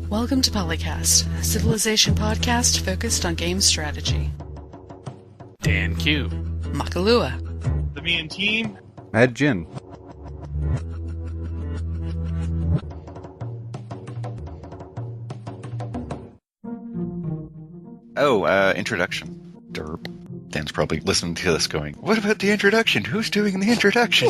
Welcome to PolyCast, a civilization podcast focused on game strategy. Dan Q. Makalua. The Me and Team. Mad Jin. Introduction. Derp. Dan's probably listening to this going, what about the introduction? Who's doing the introduction?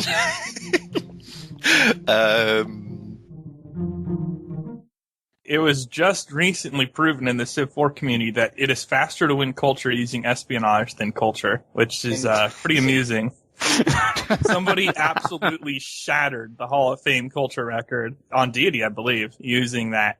It was just recently proven in the Civ 4 community that it is faster to win culture using espionage than culture, which is pretty amusing. Somebody absolutely shattered the Hall of Fame culture record on Deity, I believe, using that.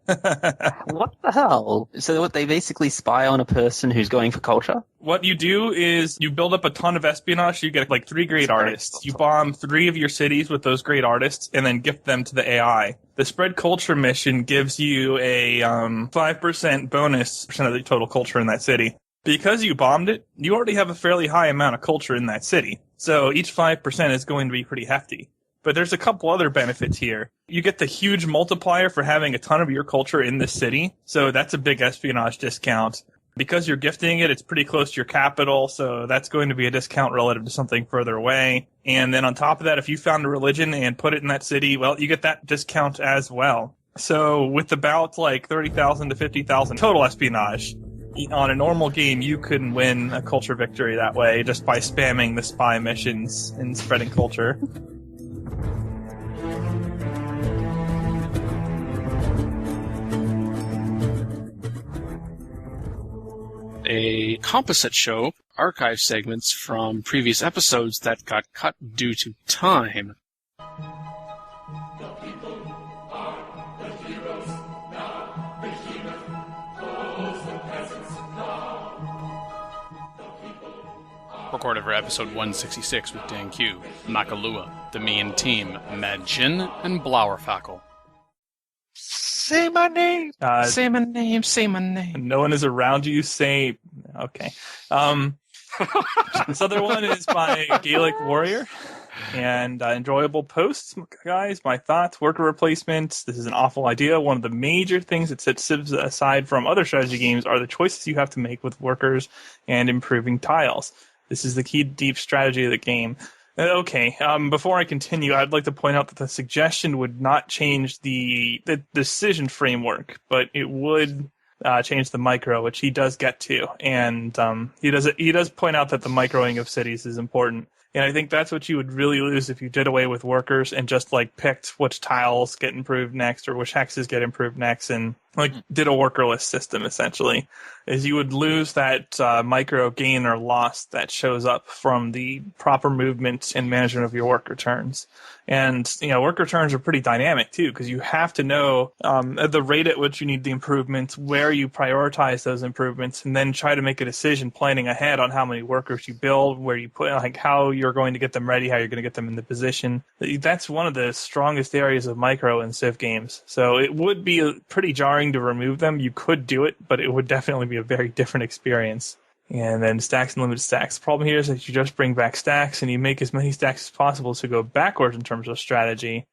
What the hell? So what, they basically spy on a person who's going for culture? What you do is you build up a ton of espionage. You get like 3 great artists. You bomb 3 of your cities with those great artists and then gift them to the AI. The spread culture mission gives you a 5% bonus % of the total culture in that city. Because you bombed it, you already have a fairly high amount of culture in that city. So each 5% is going to be pretty hefty. But there's a couple other benefits here. You get the huge multiplier for having a ton of your culture in this city. So that's a big espionage discount. Because you're gifting it, it's pretty close to your capital. So that's going to be a discount relative to something further away. And then on top of that, if you found a religion and put it in that city, well, you get that discount as well. So with about like 30,000 to 50,000 total espionage, on a normal game, you couldn't win a culture victory that way just by spamming the spy missions and spreading culture. A composite show, archive segments from previous episodes that got cut due to time. Recorded for episode 166 with Dan Q, Makalua, the Me and Team, Mad Jin, and Blauerfackel. Say my name! Say my name, say my name. No one is around you, say... Okay. This other one is by Gaelic Warrior. And enjoyable posts, guys, my thoughts, worker replacements. This is an awful idea. One of the major things that sets Civs aside from other strategy games are the choices you have to make with workers and improving tiles. This is the key deep strategy of the game. Okay, before I continue, I'd like to point out that the suggestion would not change the decision framework, but it would change the micro, which he does get to. And he does point out that the microing of cities is important. And I think that's what you would really lose if you did away with workers and just like picked which tiles get improved next or which hexes get improved next and like did a workerless system essentially. Is you would lose that micro gain or loss that shows up from the proper movement and management of your worker turns. And, you know, worker turns are pretty dynamic too, because you have to know the rate at which you need the improvements, where you prioritize those improvements, and then try to make a decision planning ahead on how many workers you build, where you put, like how you're going to get them ready, how you're going to get them in the position. That's one of the strongest areas of micro in Civ games. So it would be pretty jarring to remove them. You could do it, but it would definitely be a very different experience. And then stacks and limited stacks. The problem here is that you just bring back stacks and you make as many stacks as possible to go backwards in terms of strategy.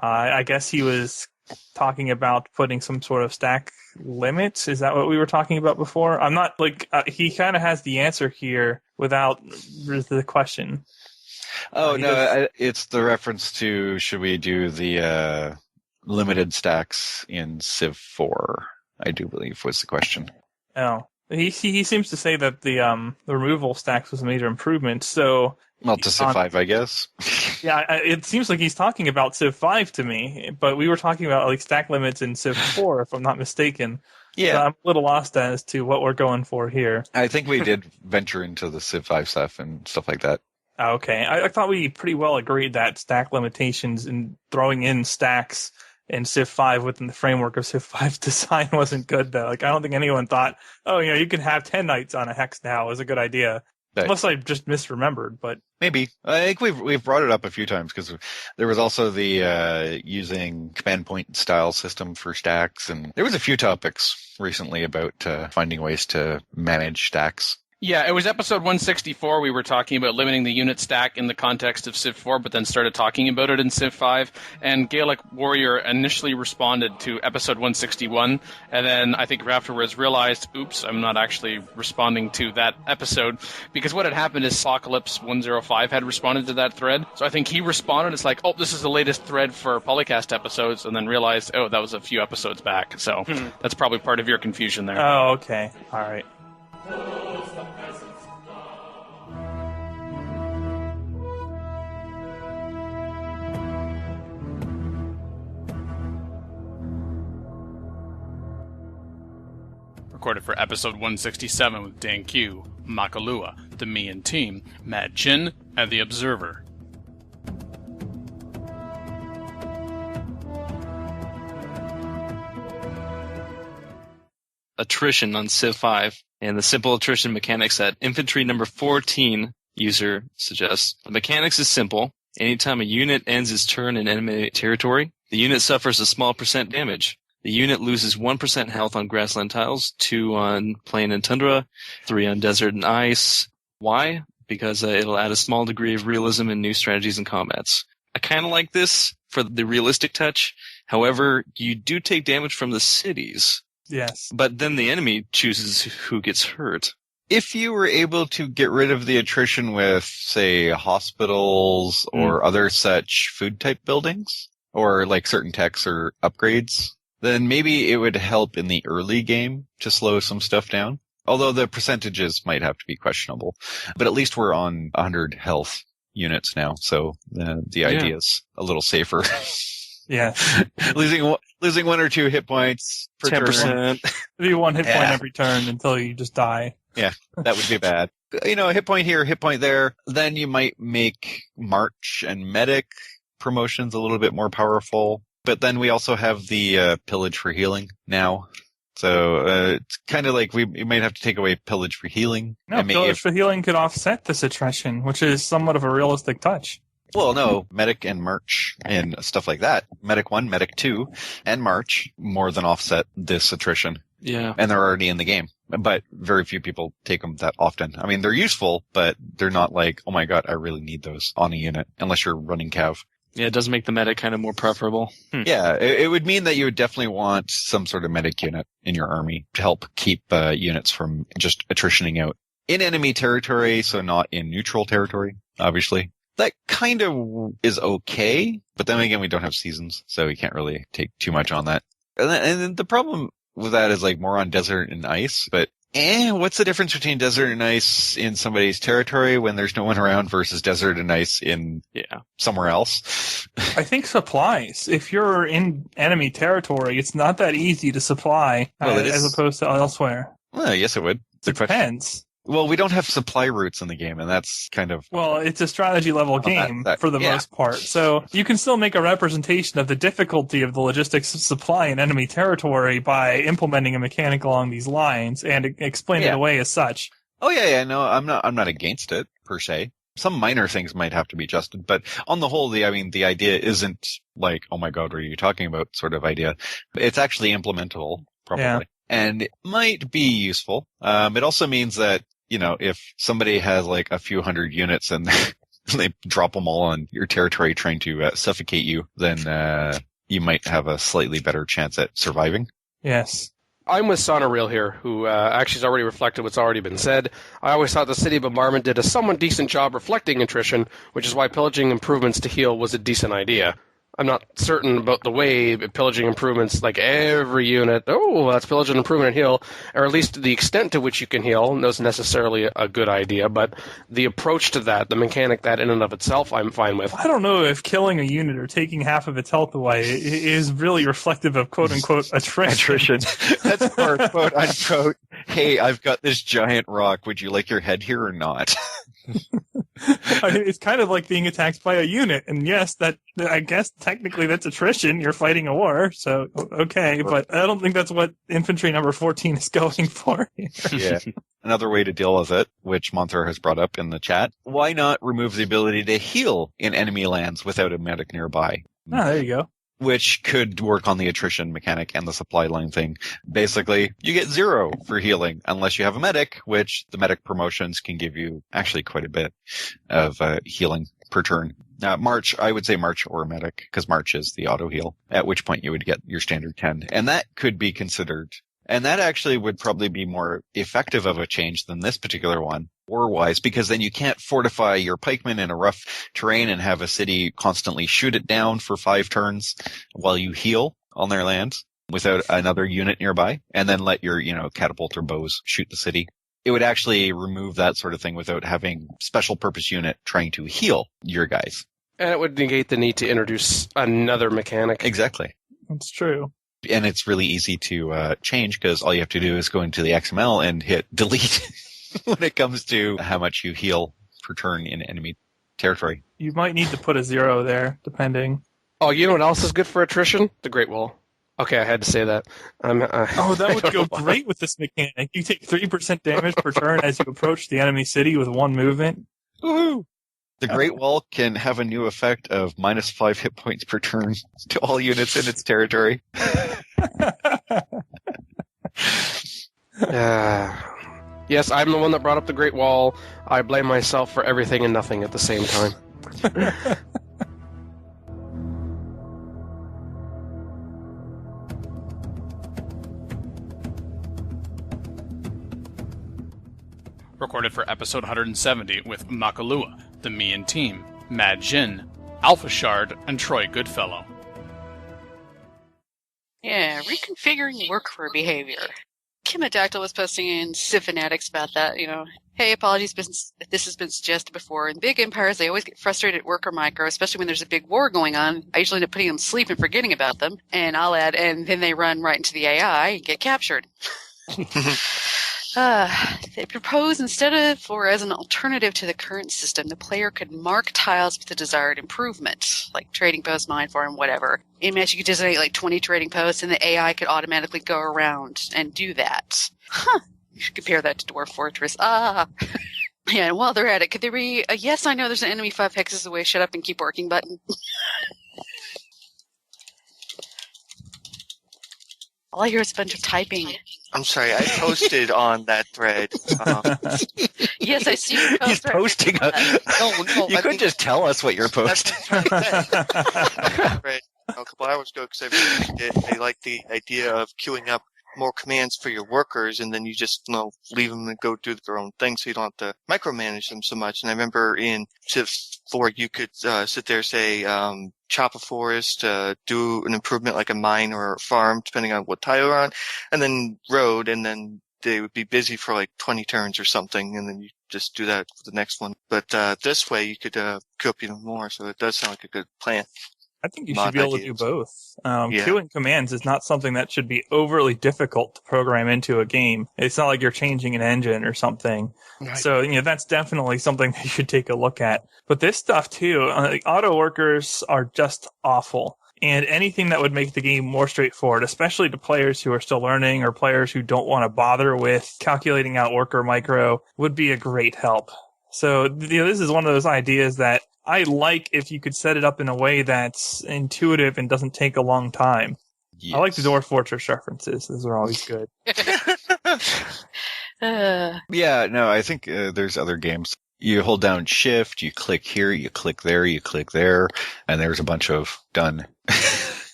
I guess he was talking about putting some sort of stack limits. Is that what we were talking about before? I'm not like he kind of has the answer here without the question. Oh, no, it's the reference to should we do the limited stacks in Civ 4, I do believe was the question. Oh. He seems to say that the removal stacks was a major improvement. So, well, to Civ 5, I guess. Yeah, it seems like he's talking about Civ 5 to me, but we were talking about like stack limits in Civ 4, if I'm not mistaken. Yeah, so I'm a little lost as to what we're going for here. I think we did venture into the Civ 5 stuff and stuff like that. Okay, I thought we pretty well agreed that stack limitations and throwing in stacks in Civ 5 within the framework of Civ 5 design wasn't good, though. Like, I don't think anyone thought, oh, you know, you can have 10 knights on a hex now is a good idea. Right. Unless I just misremembered, but... Maybe. I think we've brought it up a few times, because there was also the using command point style system for stacks, and there was a few topics recently about finding ways to manage stacks. Yeah, it was episode 164. We were talking about limiting the unit stack in the context of Civ 4, but then started talking about it in Civ 5. And Gaelic Warrior initially responded to episode 161, and then I think afterwards realized, oops, I'm not actually responding to that episode, because what had happened is Apocalypse 105 had responded to that thread. So I think he responded, it's like, oh, this is the latest thread for PolyCast episodes, and then realized, oh, that was a few episodes back. So that's probably part of your confusion there. Oh, okay. All right. Recorded for episode 167 with Dan Q, Makalua, the Me and Team, Mad Jin, and The Observer. Attrition on Civ 5, and the simple attrition mechanics that infantry number 14 user suggests. The mechanics is simple. Anytime a unit ends its turn in enemy territory, the unit suffers a small % damage. The unit loses 1% health on grassland tiles, 2 on plain and tundra, 3 on desert and ice. Why? Because it'll add a small degree of realism in new strategies and combats. I kind of like this for the realistic touch. However, you do take damage from the cities. Yes. But then the enemy chooses who gets hurt. If you were able to get rid of the attrition with, say, hospitals or other such food-type buildings, or like certain techs or upgrades, then maybe it would help in the early game to slow some stuff down. Although the percentages might have to be questionable. But at least we're on 100 health units now, so the idea is a little safer. Yeah. losing 1 or 2 hit points per 10%. turn. Maybe 1 hit point every turn until you just die. Yeah, that would be bad. You know, a hit point here, hit point there. Then you might make March and Medic promotions a little bit more powerful. But then we also have the pillage for healing now. So it's kind of like we might have to take away pillage for healing. No, pillage for healing could offset this attrition, which is somewhat of a realistic touch. Well, no, Medic and March and stuff like that. Medic 1, Medic 2, and March more than offset this attrition. Yeah. And they're already in the game. But very few people take them that often. I mean, they're useful, but they're not like, oh my god, I really need those on a unit, unless you're running Cav. Yeah, it does make the medic kind of more preferable. Yeah, it would mean that you would definitely want some sort of medic unit in your army to help keep units from just attritioning out. In enemy territory, so not in neutral territory, obviously. That kind of is okay, but then again, we don't have seasons, so we can't really take too much on that. And then the problem with that is like more on desert and ice, but what's the difference between desert and ice in somebody's territory when there's no one around versus desert and ice in somewhere else? I think supplies. If you're in enemy territory, it's not that easy to supply as opposed to elsewhere. Well, yes, it would. It depends. Well, we don't have supply routes in the game, and that's kind of... Well, it's a strategy level game for the most part. So you can still make a representation of the difficulty of the logistics of supply in enemy territory by implementing a mechanic along these lines and explain it away as such. Oh, yeah, no, I'm not against it, per se. Some minor things might have to be adjusted, but on the whole, the idea isn't like, oh my god, what are you talking about sort of idea. It's actually implementable, probably. Yeah. And it might be useful. It also means that, you know, if somebody has like a few hundred units and they drop them all on your territory trying to suffocate you, then you might have a slightly better chance at surviving. Yes. I'm with Sonoreel here, who actually has already reflected what's already been said. I always thought the City of Bombardment did a somewhat decent job reflecting attrition, which is why pillaging improvements to heal was a decent idea. I'm not certain about the way pillaging improvements, like every unit, that's pillage and improvement and heal, or at least the extent to which you can heal is necessarily a good idea, but the approach to that, the mechanic that in and of itself, I'm fine with. I don't know if killing a unit or taking half of its health away is really reflective of quote-unquote attrition. That's more quote-unquote, hey, I've got this giant rock, would you like your head here or not? It's kind of like being attacked by a unit, and yes, that I guess technically that's attrition. You're fighting a war, so okay, but I don't think that's what infantry number 14 is going for here. Yeah. Another way to deal with it, which Monthor has brought up in the chat, why not remove the ability to heal in enemy lands without a medic nearby? Ah, there you go. which could work on the attrition mechanic and the supply line thing. Basically, you get 0 for healing unless you have a medic, which the medic promotions can give you actually quite a bit of healing per turn. March, I would say March or medic, because March is the auto heal, at which point you would get your standard 10. And that could be considered. And that actually would probably be more effective of a change than this particular one, war-wise, because then you can't fortify your pikemen in a rough terrain and have a city constantly shoot it down for 5 turns while you heal on their land without another unit nearby, and then let your, catapult or bows shoot the city. It would actually remove that sort of thing without having special purpose unit trying to heal your guys. And it would negate the need to introduce another mechanic. Exactly. That's true. And it's really easy to change because all you have to do is go into the XML and hit delete when it comes to how much you heal per turn in enemy territory. You might need to put a 0 there, depending. Oh, you know what else is good for attrition? The Great Wall. Okay, I had to say that. That would go great with this mechanic. You take 3% damage per turn as you approach the enemy city with 1 movement. Woohoo! The Great Wall can have a new effect of -5 hit points per turn to all units in its territory. Yes, I'm the one that brought up the Great Wall. I blame myself for everything and nothing at the same time. Recorded for episode 170 with Makalua, the Mian team, Mad Jin, Alpha Shard, and Troy Goodfellow. Yeah, reconfiguring worker behavior. Kimidactyl was posting in Civ Fanatics about that, Hey, apologies, this has been suggested before. In big empires, they always get frustrated at worker micro, especially when there's a big war going on. I usually end up putting them to sleep and forgetting about them. And I'll add, and then they run right into the AI and get captured. They propose instead of, or as an alternative to the current system, the player could mark tiles with the desired improvement, like trading post, mine farm, whatever. You could designate like 20 trading posts, and the AI could automatically go around and do that. You should compare that to Dwarf Fortress. Yeah, and while they're at it, could there be a yes, I know there's an enemy 5 hexes away, shut up and keep working button? All I hear is a bunch of typing. I'm sorry, I posted on that thread. Yes, I see you post. He's posting. No, you could just tell us what you're posting. Right, a couple hours ago, because I like the idea of queuing up more commands for your workers, and then you just leave them and go do their own thing, so you don't have to micromanage them so much. And I remember in Civ 4, you could sit there, say, chop a forest, do an improvement like a mine or a farm, depending on what tile you're on, and then road, and then they would be busy for like 20 turns or something, and then you just do that for the next one. But this way, you could queue up even more, so it does sound like a good plan. I think you should be able to do both. Queuing commands is not something that should be overly difficult to program into a game. It's not like you're changing an engine or something. Right. So, that's definitely something that you should take a look at. But this stuff, too, auto workers are just awful. And anything that would make the game more straightforward, especially to players who are still learning or players who don't want to bother with calculating out worker micro, would be a great help. So, this is one of those ideas that I like if you could set it up in a way that's intuitive and doesn't take a long time. Yes. I like the Dwarf Fortress references. Those are always good. Yeah, no, I think there's other games. You hold down shift, you click here, you click there, and there's a bunch of done.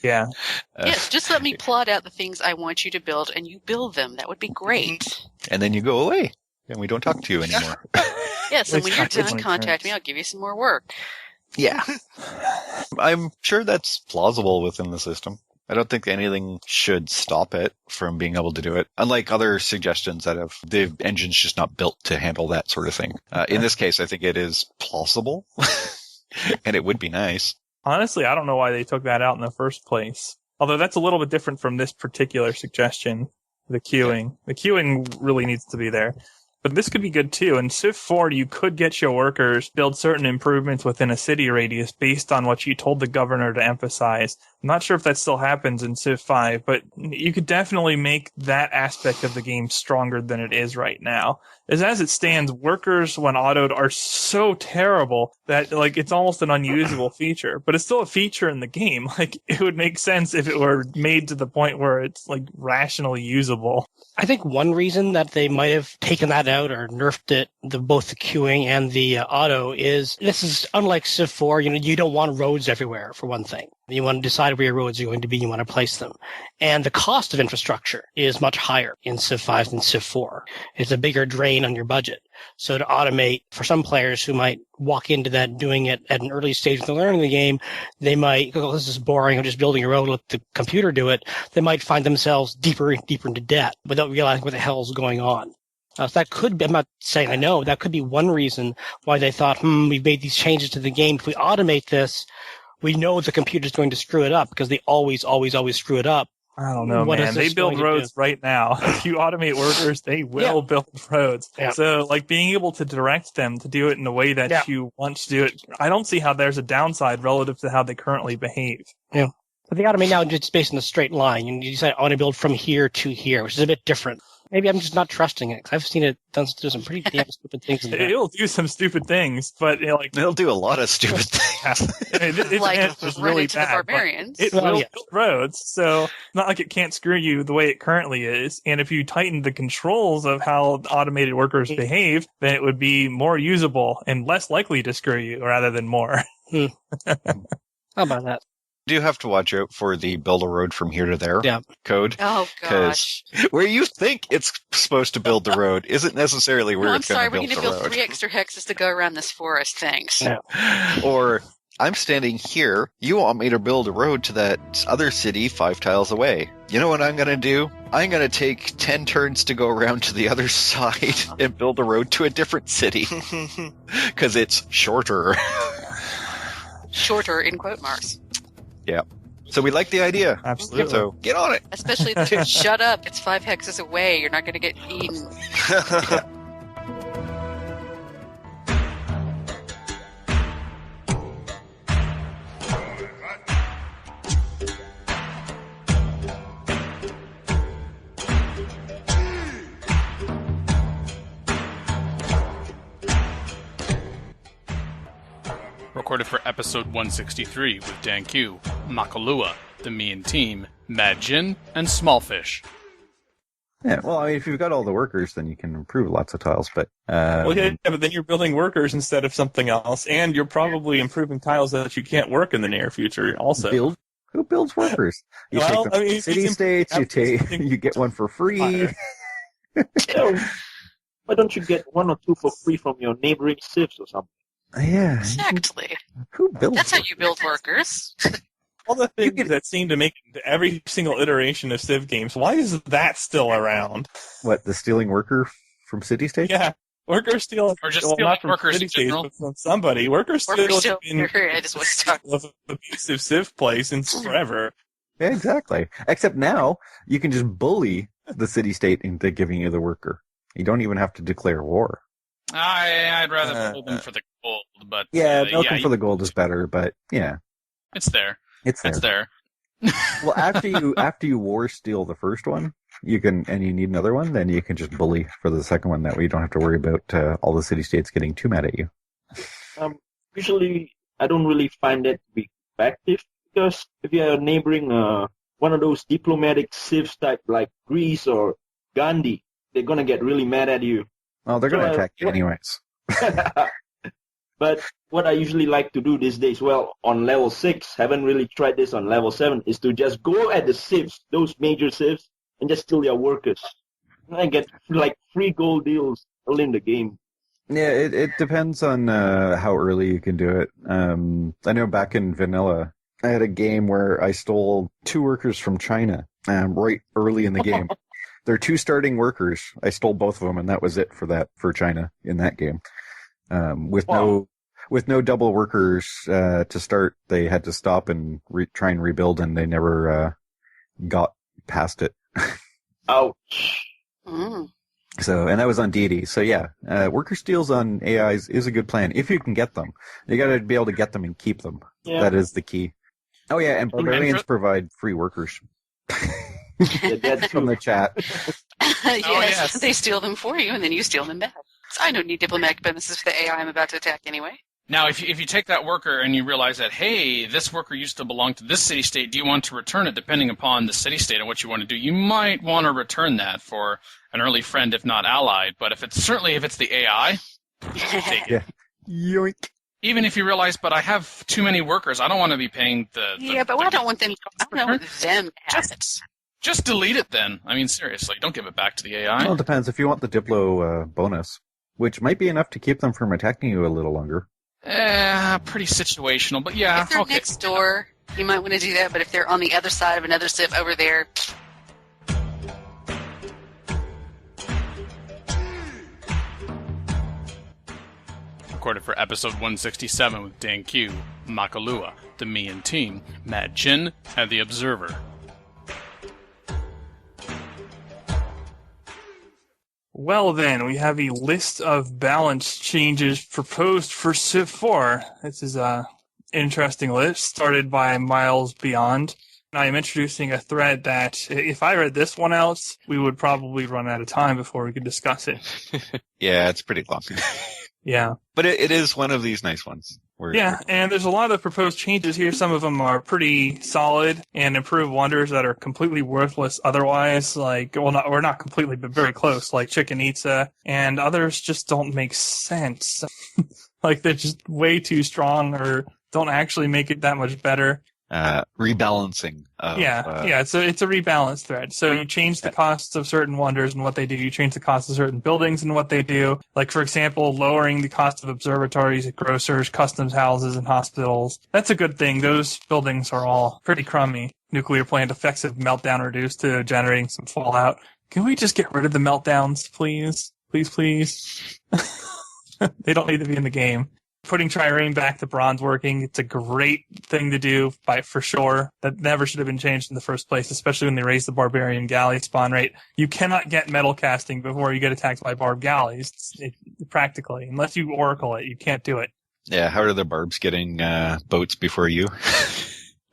Yeah. Yes, just let me plot out the things I want you to build, and you build them. That would be great. And then you go away, and we don't talk to you anymore. Yes, and when you're done, contact me. I'll give you some more work. Yeah. I'm sure that's plausible within the system. I don't think anything should stop it from being able to do it. Unlike other suggestions that have, the engine's just not built to handle that sort of thing. In this case, I think it is plausible. And it would be nice. Honestly, I don't know why they took that out in the first place. Although that's a little bit different from this particular suggestion. The queuing. The queuing really needs to be there. But this could be good too. In Civ 4, you could get your workers build certain improvements within a city radius based on what you told the governor to emphasize. I'm not sure if that still happens in Civ 5, but you could definitely make that aspect of the game stronger than it is right now. As it stands, workers when autoed are so terrible that like it's almost an unusable feature. But it's still a feature in the game. Like it would make sense if it were made to the point where it's like rationally usable. I think one reason that they might have taken that out or nerfed it, both the queuing and the auto, is this is unlike Civ 4. You don't want roads everywhere, for one thing. You want to decide where your roads are going to be. You want to place them. And the cost of infrastructure is much higher in Civ 5 than Civ 4. It's a bigger drain on your budget. So to automate, for some players who might walk into that doing it at an early stage of the learning the game, they might go, this is boring, I'm just building a road, let the computer do it. They might find themselves deeper and deeper into debt without realizing what the hell is going on. So that could be, I'm not saying I know, that could be one reason why they thought, we've made these changes to the game. If we automate this, we know the computer's going to screw it up because they always screw it up. I don't know, man. They build roads right now. If you automate workers, they will build roads. Yeah. So, like, being able to direct them to do it in a way that you want to do it, I don't see how there's a downside relative to how they currently behave. Yeah. But the automate now is based on a straight line. You decide, I want to build from here to here, which is a bit different. Maybe I'm just not trusting it, because I've seen it do some pretty damn stupid things. It'll do some stupid things, but it'll do a lot of stupid things. It's like really bad, the barbarians. It will build roads, so it's not like it can't screw you the way it currently is. And if you tighten the controls of how automated workers behave, then it would be more usable and less likely to screw you rather than more. How about that? Do you have to watch out for the build a road from here to there code? Oh, gosh. Where you think it's supposed to build the road isn't necessarily where it's going to build the road. I'm sorry, we need to build 3 extra hexes to go around this forest, thanks. Yeah. Or, I'm standing here, you want me to build a road to that other city 5 tiles away. You know what I'm going to do? I'm going to take 10 turns to go around to the other side and build a road to a different city. Because it's shorter. Shorter, in quote marks. Yeah. So we like the idea. Absolutely. So get on it. Especially the shut up, it's 5 hexes away, you're not going to get eaten. Recorded for episode 163 with Dan Q, Makalua, the Mean Team, Mad Jin, and Smallfish. Yeah, well, I mean, if you've got all the workers, then you can improve lots of tiles, but... but then you're building workers instead of something else, and you're probably improving tiles that you can't work in the near future also. Who builds workers? You take the city-states, you get one for free. Why don't you get 1 or 2 for free from your neighboring civs or something? Yeah. Exactly. Who builds That's how you build workers. All the things that seem to make every single iteration of Civ games, why is that still around? What, the stealing worker from city-states? Yeah. Workers steal, or just stealing workers in general. But from somebody. Workers steal in I just want to talk of abusive Civ play since forever. Yeah, exactly. Except now, you can just bully the city-state into giving you the worker. You don't even have to declare war. I'd rather pull them for the gold, but... milking for the gold is better, but yeah. It's there. It's there. Well, after you war steal the first one, you need another one, then you can just bully for the second one. That way you don't have to worry about all the city-states getting too mad at you. Usually, I don't really find that to be effective, because if you're neighboring one of those diplomatic civs type like Greece or Gandhi, they're going to get really mad at you. Oh, they're going to attack you anyways. But what I usually like to do these days, well, on level 6, haven't really tried this on level 7, is to just go at the civs, those major civs, and just steal their workers. And I get like free gold deals early in the game. Yeah, it depends on how early you can do it. I know back in vanilla, I had a game where I stole 2 workers from China right early in the game. There are 2 starting workers. I stole both of them, and that was it for China in that game. With no double workers to start, they had to stop and try and rebuild, and they never got past it. Ouch. So, and that was on deity. So yeah, worker steals on AIs is a good plan if you can get them. You got to be able to get them and keep them. Yeah. That is the key. Oh yeah, and barbarians provide free workers. That's From the chat. Yes, they steal them for you, and then you steal them back. So I don't need diplomatic bonuses for the AI I'm about to attack anyway. Now, if you take that worker and you realize that, hey, this worker used to belong to this city-state, do you want to return it depending upon the city-state and what you want to do? You might want to return that for an early friend, if not allied. But if it's the AI, take it. Yoink. Even if you realize, but I have too many workers, I don't want to be paying the Yeah, but I don't want them. I don't want them at it. Just delete it then. I mean, seriously, don't give it back to the AI. Well, it depends. If you want the Diplo bonus, which might be enough to keep them from attacking you a little longer. Pretty situational, but yeah. If they're next door, you might want to do that, but if they're on the other side of another civ over there... Recorded for episode 167 with Dan Q, Makalua, the Mian team, Mad Chin, and the Observer. Well then, we have a list of balance changes proposed for Civ 4. This is a interesting list, started by Miles Beyond. I am introducing a thread that, if I read this one out, we would probably run out of time before we could discuss it. Yeah, it's pretty long. Yeah. But it is one of these nice ones. And there's a lot of proposed changes here. Some of them are pretty solid and improve wonders that are completely worthless otherwise. We're not completely, but very close, like Chichen Itza. And others just don't make sense. Like, they're just way too strong or don't actually make it that much better. Rebalancing. It's a rebalance thread. So you change the costs of certain wonders and what they do. You change the cost of certain buildings and what they do. Like, for example, lowering the cost of observatories, grocers, customs houses, and hospitals. That's a good thing. Those buildings are all pretty crummy. Nuclear plant effective meltdown reduced to generating some fallout. Can we just get rid of the meltdowns, please? Please. They don't need to be in the game. Putting trireme back to bronze working, it's a great thing to do, for sure. That never should have been changed in the first place, especially when they raised the barbarian galley spawn rate. You cannot get metal casting before you get attacked by barb galleys, practically. Unless you oracle it, you can't do it. Yeah, how are the barbs getting boats before you?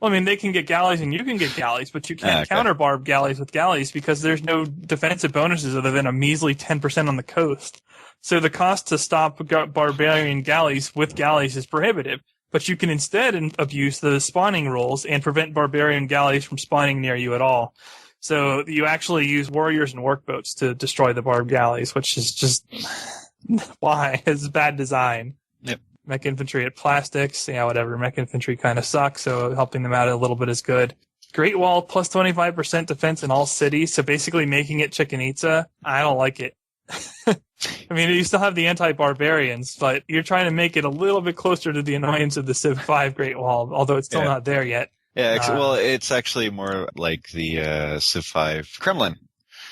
Well, I mean, they can get galleys and you can get galleys, but you can't counter barb galleys with galleys because there's no defensive bonuses other than a measly 10% on the coast. So the cost to stop barbarian galleys with galleys is prohibitive. But you can instead abuse the spawning rules and prevent barbarian galleys from spawning near you at all. So you actually use warriors and workboats to destroy the barb galleys, which is just... why? It's bad design. Yep. Mech infantry at plastics, whatever. Mech infantry kind of sucks, so helping them out a little bit is good. Great Wall plus 25% defense in all cities, so basically making it Chichen Itza. I don't like it. I mean, you still have the anti-barbarians, but you're trying to make it a little bit closer to the annoyance of the Civ 5 Great Wall, although it's still not there yet. Yeah, it's actually more like the Civ 5 Kremlin.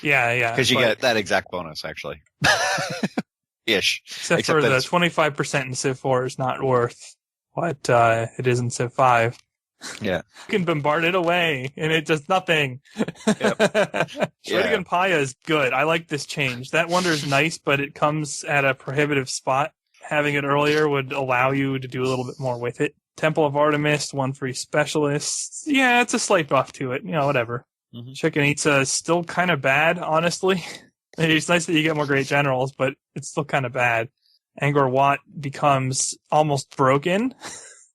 Yeah. Because you get that exact bonus, actually. Ish. Except for the 25% in Civ 4 is not worth what it is in Civ 5. Yeah. You can bombard it away, and it does nothing. Yep. Shuriken Paya is good. I like this change. That wonder is nice, but it comes at a prohibitive spot. Having it earlier would allow you to do a little bit more with it. Temple of Artemis, one free specialist. Yeah, it's a slight buff to it. Whatever. Mm-hmm. Chichen Itza is still kind of bad, honestly. It's nice that you get more great generals, but it's still kind of bad. Angkor Wat becomes almost broken.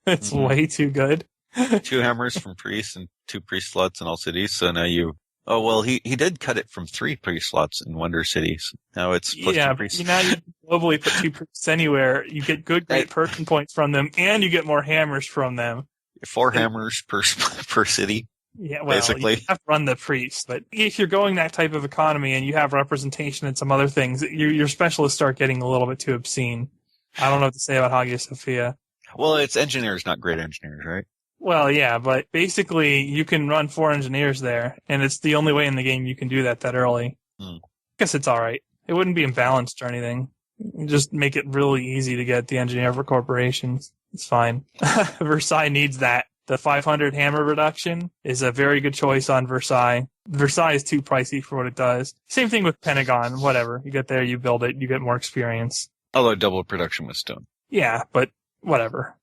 It's way too good. 2 hammers from priests and 2 priest slots in all cities. So now you... Oh, well, he did cut it from 3 priest slots in Wonder Cities. Now it's plus 2 priests. Now you globally put 2 priests anywhere. You get great person points from them, and you get more hammers from them. 4 hammers per city. Yeah, well, basically. You have to run the priest. But if you're going that type of economy and you have representation and some other things, your specialists start getting a little bit too obscene. I don't know what to say about Hagia Sophia. Well, it's engineers, not great engineers, right? Well, yeah, but basically you can run 4 engineers there, and it's the only way in the game you can do that early. I guess it's alright. It wouldn't be imbalanced or anything. Just make it really easy to get the engineer for corporations. It's fine. Versailles needs that. The 500 hammer reduction is a very good choice on Versailles. Versailles is too pricey for what it does. Same thing with Pentagon, whatever. You get there, you build it, you get more experience. Although double production with stone. Yeah, but whatever.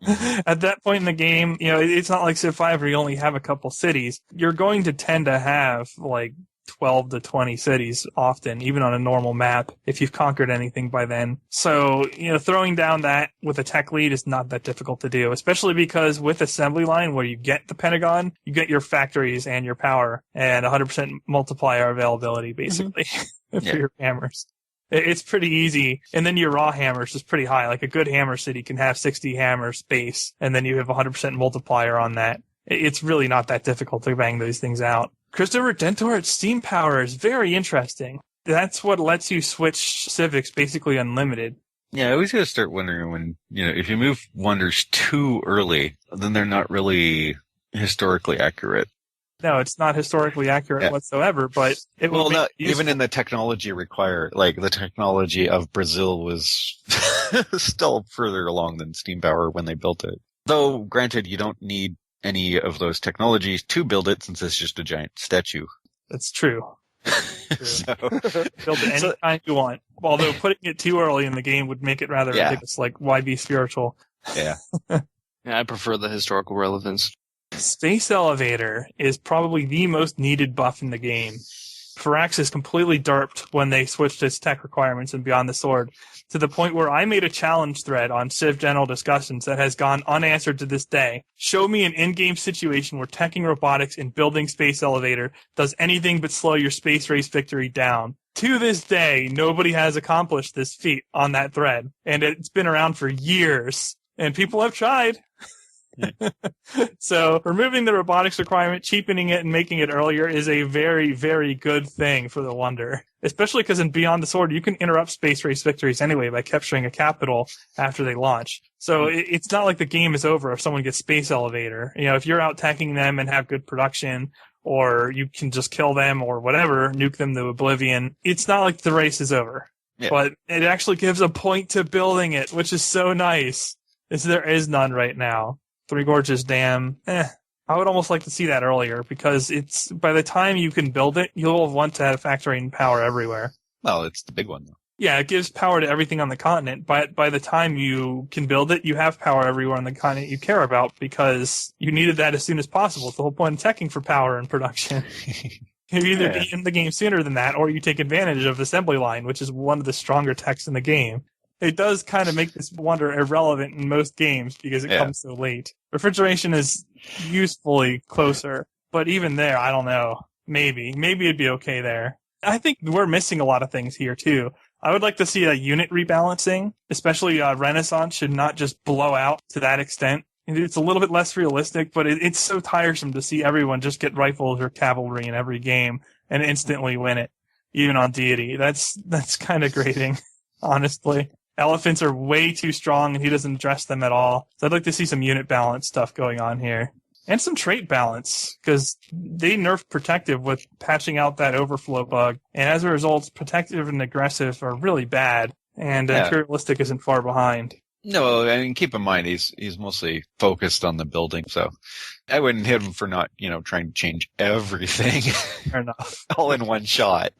At that point in the game, it's not like Civ 5 where you only have a couple cities. You're going to tend to have like 12 to 20 cities often, even on a normal map, if you've conquered anything by then. So, throwing down that with a tech lead is not that difficult to do, especially because with assembly line where you get the Pentagon, you get your factories and your power and 100% multiplier availability, basically, for your hammers. It's pretty easy. And then your raw hammers is pretty high. Like a good hammer city can have 60 hammers base, and then you have 100% multiplier on that. It's really not that difficult to bang those things out. Crystal Redentor at Steam Power is very interesting. That's what lets you switch civics basically unlimited. Yeah, I always gotta start wondering when, if you move wonders too early, then they're not really historically accurate. No, it's not historically accurate whatsoever, but it will even in the technology required, like the technology of Brazil was still further along than Steam Power when they built it. Though, granted, you don't need any of those technologies to build it since it's just a giant statue. That's true. So, build it anytime you want. Although putting it too early in the game would make it rather ridiculous. Like, why be spiritual? Yeah. Yeah, I prefer the historical relevance. Space Elevator is probably the most needed buff in the game. Firaxis completely derped when they switched its tech requirements in Beyond the Sword, to the point where I made a challenge thread on Civ General Discussions that has gone unanswered to this day. Show me an in-game situation where teching robotics in building Space Elevator does anything but slow your space race victory down. To this day, nobody has accomplished this feat on that thread, and it's been around for years, and people have tried. So removing the robotics requirement, cheapening it, and making it earlier is a very, very good thing for the Wonder. Especially because in Beyond the Sword, you can interrupt space race victories anyway by capturing a capital after they launch. So it's not like the game is over if someone gets Space Elevator. If you're out teching them and have good production, or you can just kill them or whatever, nuke them to oblivion, it's not like the race is over. Yeah. But it actually gives a point to building it, which is so nice. There is none right now. Three Gorges Dam, I would almost like to see that earlier, because it's by the time you can build it, you'll want to have factoring power everywhere. Well, it's the big one, though. Yeah, it gives power to everything on the continent, but by the time you can build it, you have power everywhere on the continent you care about, because you needed that as soon as possible. It's the whole point of teching for power and production. You either be in the game sooner than that, or you take advantage of assembly line, which is one of the stronger techs in the game. It does kind of make this Wonder irrelevant in most games because it comes so late. Refrigeration is usefully closer, but even there, I don't know. Maybe it'd be okay there. I think we're missing a lot of things here too. I would like to see a unit rebalancing, especially Renaissance should not just blow out to that extent. It's a little bit less realistic, but it's so tiresome to see everyone just get rifles or cavalry in every game and instantly win it, even on Deity. That's kind of grating, honestly. Elephants are way too strong, and he doesn't address them at all. So I'd like to see some unit balance stuff going on here. And some trait balance, because they nerfed Protective with patching out that overflow bug. And as a result, Protective and Aggressive are really bad, and Imperialistic isn't far behind. No, I mean, keep in mind, he's mostly focused on the building, so I wouldn't hit him for not, trying to change everything. Fair enough. All in one shot.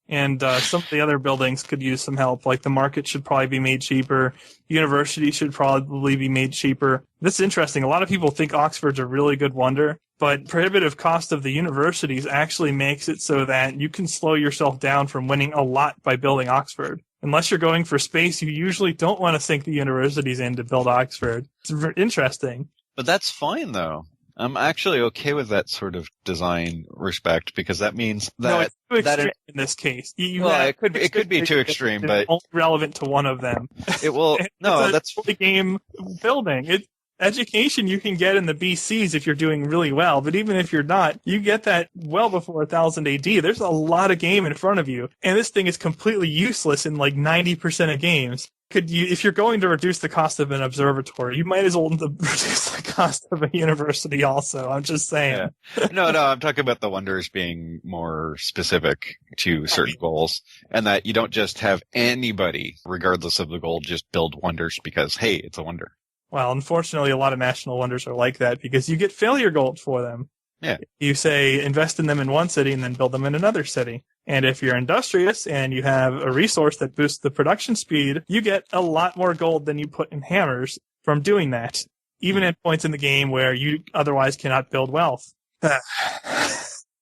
And some of the other buildings could use some help. Like the market should probably be made cheaper. University should probably be made cheaper. This is interesting. A lot of people think Oxford's a really good Wonder, but prohibitive cost of the universities actually makes it so that you can slow yourself down from winning a lot by building Oxford. Unless you're going for space, you usually don't want to sink the universities in to build Oxford. It's interesting. But that's fine, though. I'm actually okay with that sort of design respect, because that means that... No, it's too extreme in this case. It could be too extreme, but... only relevant to one of them. It will... No, that's... the game building. Education you can get in the BCs if you're doing really well, but even if you're not, you get that well before 1000 AD. There's a lot of game in front of you, and this thing is completely useless in like 90% of games. If you're going to reduce the cost of an observatory, you might as well reduce the cost of a university also. I'm just saying. Yeah. No, I'm talking about the Wonders being more specific to certain goals, and that you don't just have anybody, regardless of the goal, just build Wonders because, hey, it's a Wonder. Well, unfortunately, a lot of national Wonders are like that because you get failure gold for them. Yeah. You say invest in them in one city and then build them in another city. And if you're industrious and you have a resource that boosts the production speed, you get a lot more gold than you put in hammers from doing that. even at points in the game where you otherwise cannot build wealth.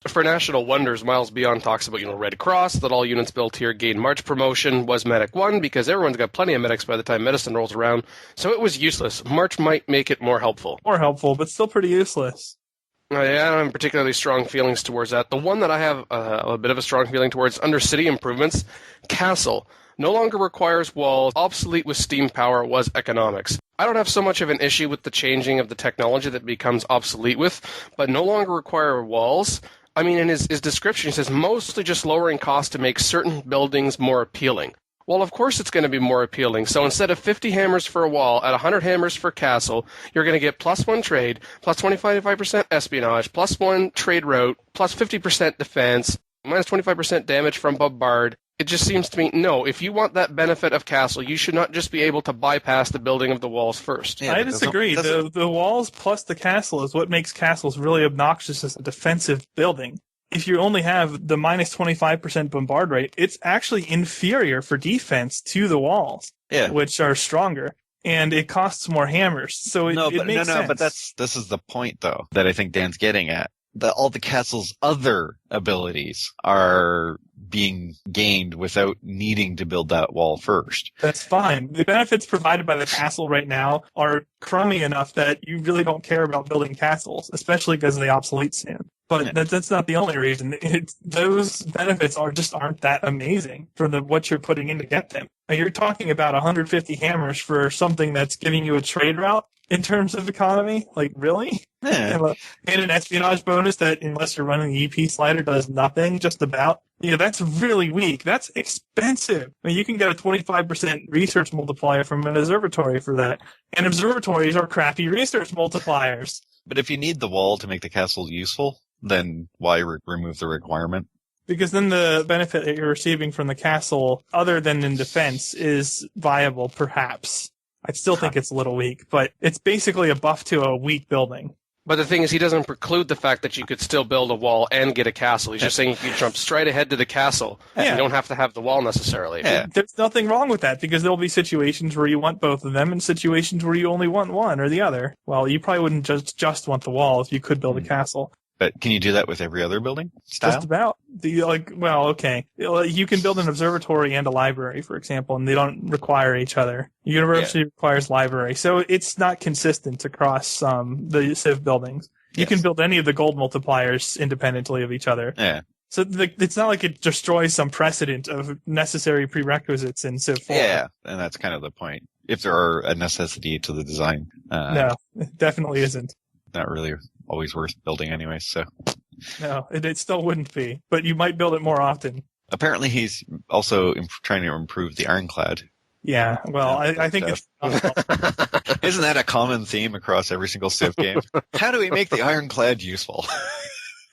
For National Wonders, Miles Beyond talks about, Red Cross, that all units built here gain March promotion, was Medic 1, because everyone's got plenty of medics by the time Medicine rolls around, so it was useless. March might make it more helpful. More helpful, but still pretty useless. Yeah, I don't have particularly strong feelings towards that. The one that I have a bit of a strong feeling towards, under city improvements, Castle. No longer requires walls, obsolete with steam power, was economics. I don't have so much of an issue with the changing of the technology that becomes obsolete with, but no longer require walls. I mean, in his description, he says mostly just lowering costs to make certain buildings more appealing. Well, of course it's going to be more appealing. So instead of 50 hammers for a wall at 100 hammers for castle, you're going to get +1 trade, plus 25% espionage, +1 trade route, plus 50% defense, minus 25% damage from bombard. It just seems to me, no, if you want that benefit of castle, you should not just be able to bypass the building of the walls first. Yeah, I disagree. The walls plus the castle is what makes castles really obnoxious as a defensive building. If you only have the minus 25% bombard rate, it's actually inferior for defense to the walls, which are stronger. And it costs more hammers, so it makes sense. But this is the point, though, that I think Dan's getting at. All the castle's other abilities are being gained without needing to build that wall first. That's fine. The benefits provided by the castle right now are crummy enough that you really don't care about building castles, especially because of the obsolete soon. But that's not the only reason. Those benefits aren't that amazing for what you're putting in to get them. You're talking about 150 hammers for something that's giving you a trade route in terms of economy? Like, really? Yeah. And an espionage bonus that, unless you're running the EP slider, does nothing, just about. That's really weak. That's expensive. I mean, you can get a 25% research multiplier from an observatory for that. And observatories are crappy research multipliers. But if you need the wall to make the castle useful, then why remove the requirement? Because then the benefit that you're receiving from the castle, other than in defense, is viable, perhaps. I still think it's a little weak, but it's basically a buff to a weak building. But the thing is, he doesn't preclude the fact that you could still build a wall and get a castle. He's just saying you can jump straight ahead to the castle. Yeah. You don't have to have the wall necessarily. Yeah. There's nothing wrong with that, because there'll be situations where you want both of them and situations where you only want one or the other. Well, you probably wouldn't just want the wall if you could build a castle. But can you do that with every other building style? Just about. Okay. You can build an observatory and a library, for example, and they don't require each other. University requires library. So it's not consistent across the Civ buildings. You can build any of the gold multipliers independently of each other. Yeah. So it's not like it destroys some precedent of necessary prerequisites in Civ 4. Yeah, and that's kind of the point. If there are a necessity to the design. No, it definitely isn't. Not really always worth building anyway, so. No, it still wouldn't be, but you might build it more often. Apparently he's also trying to improve the ironclad. Yeah, well, I think it's... Isn't that a common theme across every single Civ game? How do we make the ironclad useful?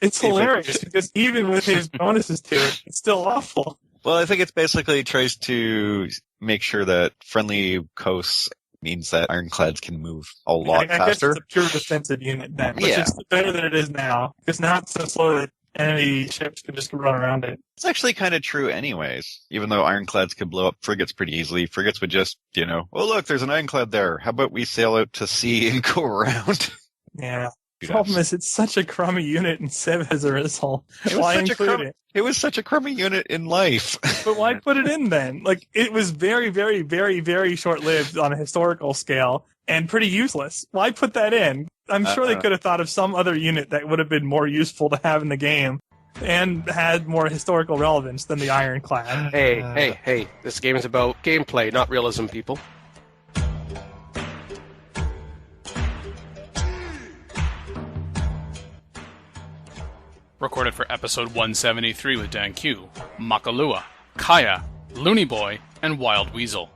It's hilarious, because even with his bonuses to it, it's still awful. Well, I think it's basically tries to make sure that friendly coasts means that ironclads can move a lot faster. I guess it's a pure defensive unit then, which is better than it is now, because now it's so slow that enemy ships can just run around it. It's actually kind of true anyways. Even though ironclads could blow up frigates pretty easily, frigates would just, oh look, there's an ironclad there. How about we sail out to sea and go around? Yeah. The problem is it's such a crummy unit in Civ as a result. Why include it? It was such a crummy unit in life. But why put it in then? Like, it was very, very, very, very short-lived on a historical scale and pretty useless. Why put that in? I'm sure they could have thought of some other unit that would have been more useful to have in the game and had more historical relevance than the ironclad. Hey. This game is about gameplay, not realism, people. Recorded for episode 173 with Dan Q, Makalua, Kaya, Looney Boy, and Wild Weasel.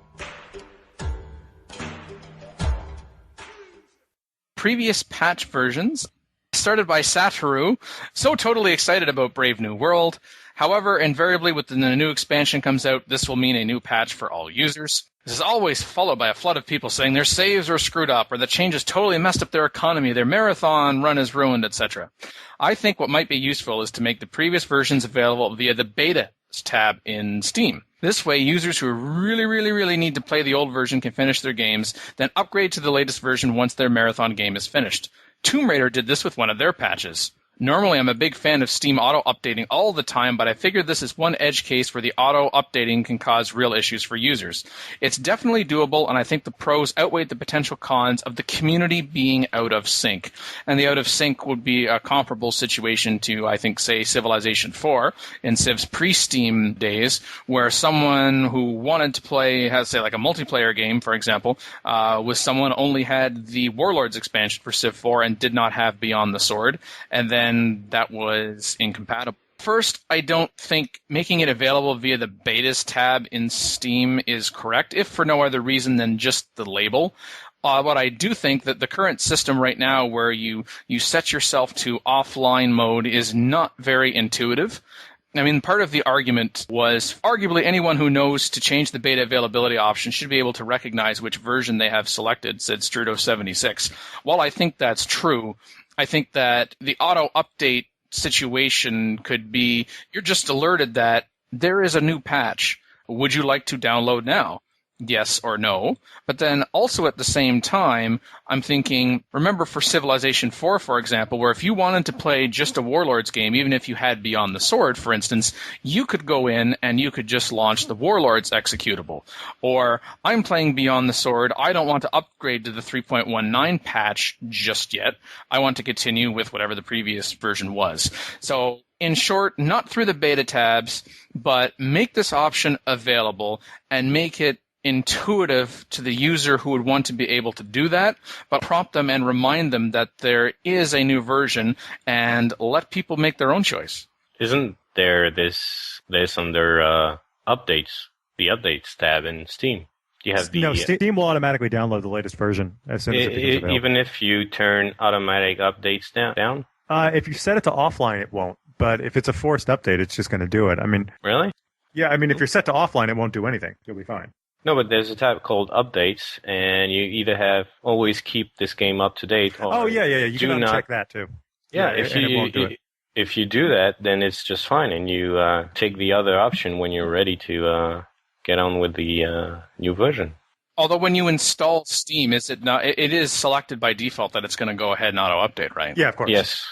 Previous patch versions, started by Satoru, so totally excited about Brave New World. However, invariably when the new expansion comes out, this will mean a new patch for all users. This is always followed by a flood of people saying their saves are screwed up, or the changes totally messed up their economy, their marathon run is ruined, etc. I think what might be useful is to make the previous versions available via the Beta tab in Steam. This way, users who really need to play the old version can finish their games, then upgrade to the latest version once their marathon game is finished. Tomb Raider did this with one of their patches. Normally, I'm a big fan of Steam auto-updating all the time, but I figured this is one edge case where the auto-updating can cause real issues for users. It's definitely doable, and I think the pros outweigh the potential cons of the community being out of sync. And the out of sync would be a comparable situation to, I think, say, Civilization 4 in Civ's pre-Steam days, where someone who wanted to play, say, like a multiplayer game, for example, with someone only had the Warlords expansion for Civ 4 and did not have Beyond the Sword, and then that was incompatible. First, I don't think making it available via the Betas tab in Steam is correct, if for no other reason than just the label. But I do think that the current system right now where you set yourself to offline mode is not very intuitive. I mean, part of the argument was arguably anyone who knows to change the beta availability option should be able to recognize which version they have selected, said Strudo76. While I think that's true, I think that the auto-update situation could be, you're just alerted that there is a new patch. Would you like to download now? Yes or no. But then also at the same time, I'm thinking, remember for Civilization 4, for example, where if you wanted to play just a Warlords game, even if you had Beyond the Sword, for instance, you could go in and you could just launch the Warlords executable. Or, I'm playing Beyond the Sword, I don't want to upgrade to the 3.19 patch just yet. I want to continue with whatever the previous version was. So, in short, not through the beta tabs, but make this option available and make it intuitive to the user who would want to be able to do that, but prompt them and remind them that there is a new version and let people make their own choice. Isn't there this under updates, the updates tab in Steam? You have No, Steam will automatically download the latest version as soon as it becomes available. Even if you turn automatic updates down? If you set it to offline, it won't. But if it's a forced update, it's just going to do it. I mean, really? Yeah, I mean, if you're set to offline, it won't do anything. You'll be fine. No, but there's a tab called updates, and you either have always keep this game up to date, or you can check that too. Yeah, if you do that, then it's just fine, and you take the other option when you're ready to get on with the new version. Although when you install Steam, is it not? It is selected by default that it's going to go ahead and auto-update, right? Yeah, of course. Yes.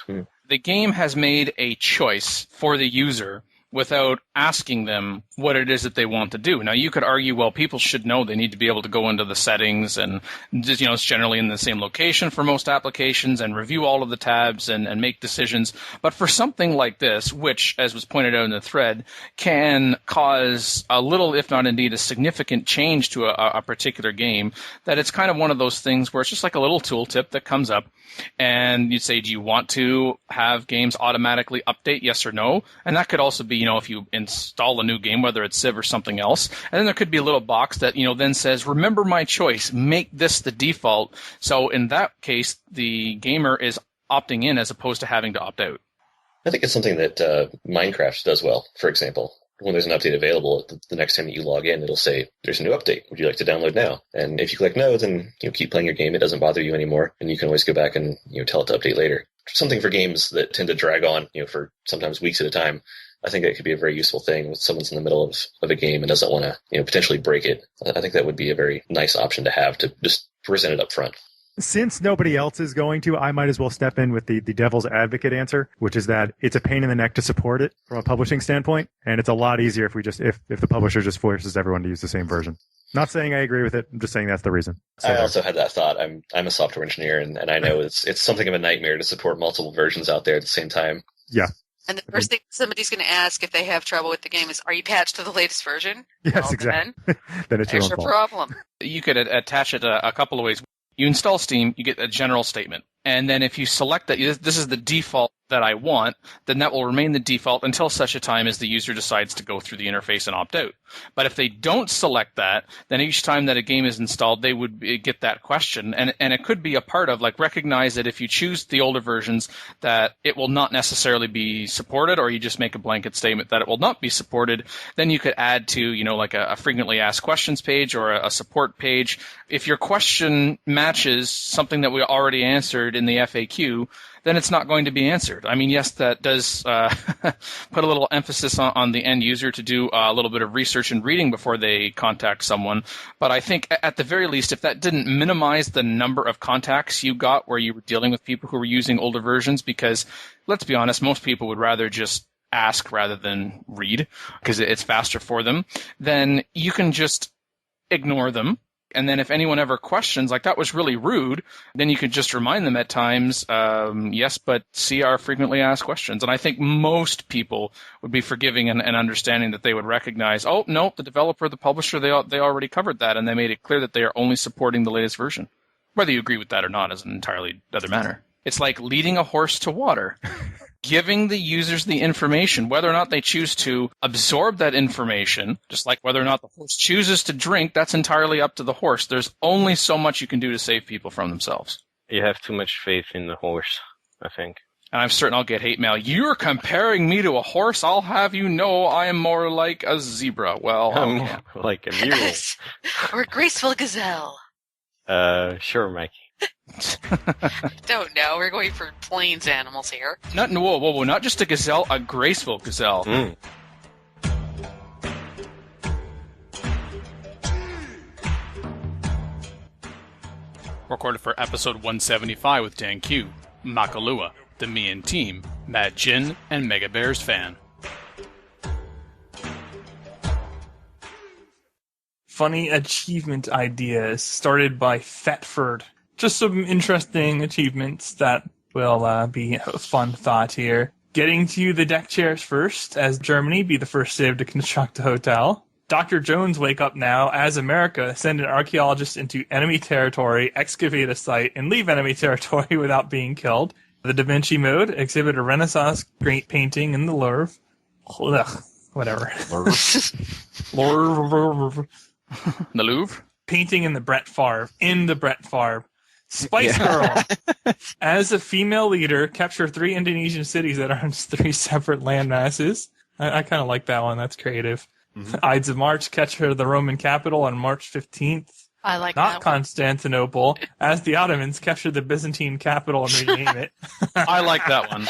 The game has made a choice for the user without asking them what it is that they want to do. Now, you could argue, well, people should know they need to be able to go into the settings and, just, it's generally in the same location for most applications and review all of the tabs and make decisions. But for something like this, which, as was pointed out in the thread, can cause a little, if not indeed a significant change to a particular game, that it's kind of one of those things where it's just like a little tooltip that comes up and you'd say, do you want to have games automatically update, yes or no? And that could also be, if you install a new game, whether it's Civ or something else, and then there could be a little box that, then says, remember my choice, make this the default. So in that case, the gamer is opting in as opposed to having to opt out. I think it's something that Minecraft does well, for example. When there's an update available, the next time that you log in, it'll say, there's a new update. Would you like to download now? And if you click no, then keep playing your game. It doesn't bother you anymore. And you can always go back and tell it to update later. Something for games that tend to drag on for sometimes weeks at a time. I think that could be a very useful thing when someone's in the middle of a game and doesn't want to potentially break it. I think that would be a very nice option to have, to just present it up front. Since nobody else is going to, I might as well step in with the devil's advocate answer, which is that it's a pain in the neck to support it from a publishing standpoint, and it's a lot easier if if the publisher just forces everyone to use the same version. Not saying I agree with it, I'm just saying that's the reason. So I also had that thought. I'm a software engineer, and I know it's something of a nightmare to support multiple versions out there at the same time. Yeah. And the first thing somebody's going to ask if they have trouble with the game is, are you patched to the latest version? Yes, exactly. Then it's your own fault. Problem. You could attach it a couple of ways. You install Steam, you get a general statement. And then if you select that this is the default that I want, then that will remain the default until such a time as the user decides to go through the interface and opt out. But if they don't select that, then each time that a game is installed, they would get that question. And it could be a part of, recognize that if you choose the older versions, that it will not necessarily be supported, or you just make a blanket statement that it will not be supported. Then you could add to, a frequently asked questions page or a support page. If your question matches something that we already answered in the FAQ, then it's not going to be answered. Yes, that does put a little emphasis on the end user to do a little bit of research research and reading before they contact someone. But I think at the very least, if that didn't minimize the number of contacts you got where you were dealing with people who were using older versions, because let's be honest, most people would rather just ask rather than read because it's faster for them, then you can just ignore them. And then if anyone ever questions, like, that was really rude, then you could just remind them at times, yes, but see our frequently asked questions. And I think most people would be forgiving and understanding that they would recognize, oh, no, the developer, the publisher, they already covered that, and they made it clear that they are only supporting the latest version. Whether you agree with that or not is an entirely other matter. It's like leading a horse to water. Giving the users the information, whether or not they choose to absorb that information, just like whether or not the horse chooses to drink, that's entirely up to the horse. There's only so much you can do to save people from themselves. You have too much faith in the horse, I think. And I'm certain I'll get hate mail. You're comparing me to a horse? I'll have you know I am more like a zebra. Well, I'm more like a mule. Or a graceful gazelle. Sure, Mikey. Don't know. We're going for plains animals here. Whoa, not just a gazelle, a graceful gazelle. Mm. Recorded for episode 175 with Dan Q, Makalua, the Mian Team, Mad Jin, and Mega Bears Fan. Funny achievement ideas started by Thetford. Just some interesting achievements that will be a fun thought here. Getting to the deck chairs first, as Germany be the first civ to construct a hotel. Dr. Jones wake up now, as America send an archaeologist into enemy territory, excavate a site, and leave enemy territory without being killed. The Da Vinci mode, exhibit a Renaissance great painting in the Louvre. Ugh, whatever. Louvre. The Louvre? Painting in the Brett Favre. Spice Girl. As a female leader, capture 3 Indonesian cities that are on 3 separate land masses. I kind of like that one. That's creative. Mm-hmm. Ides of March, capture the Roman capital on March 15th. I like Not that Constantinople. As the Ottomans capture the Byzantine capital and rename it. I like that one.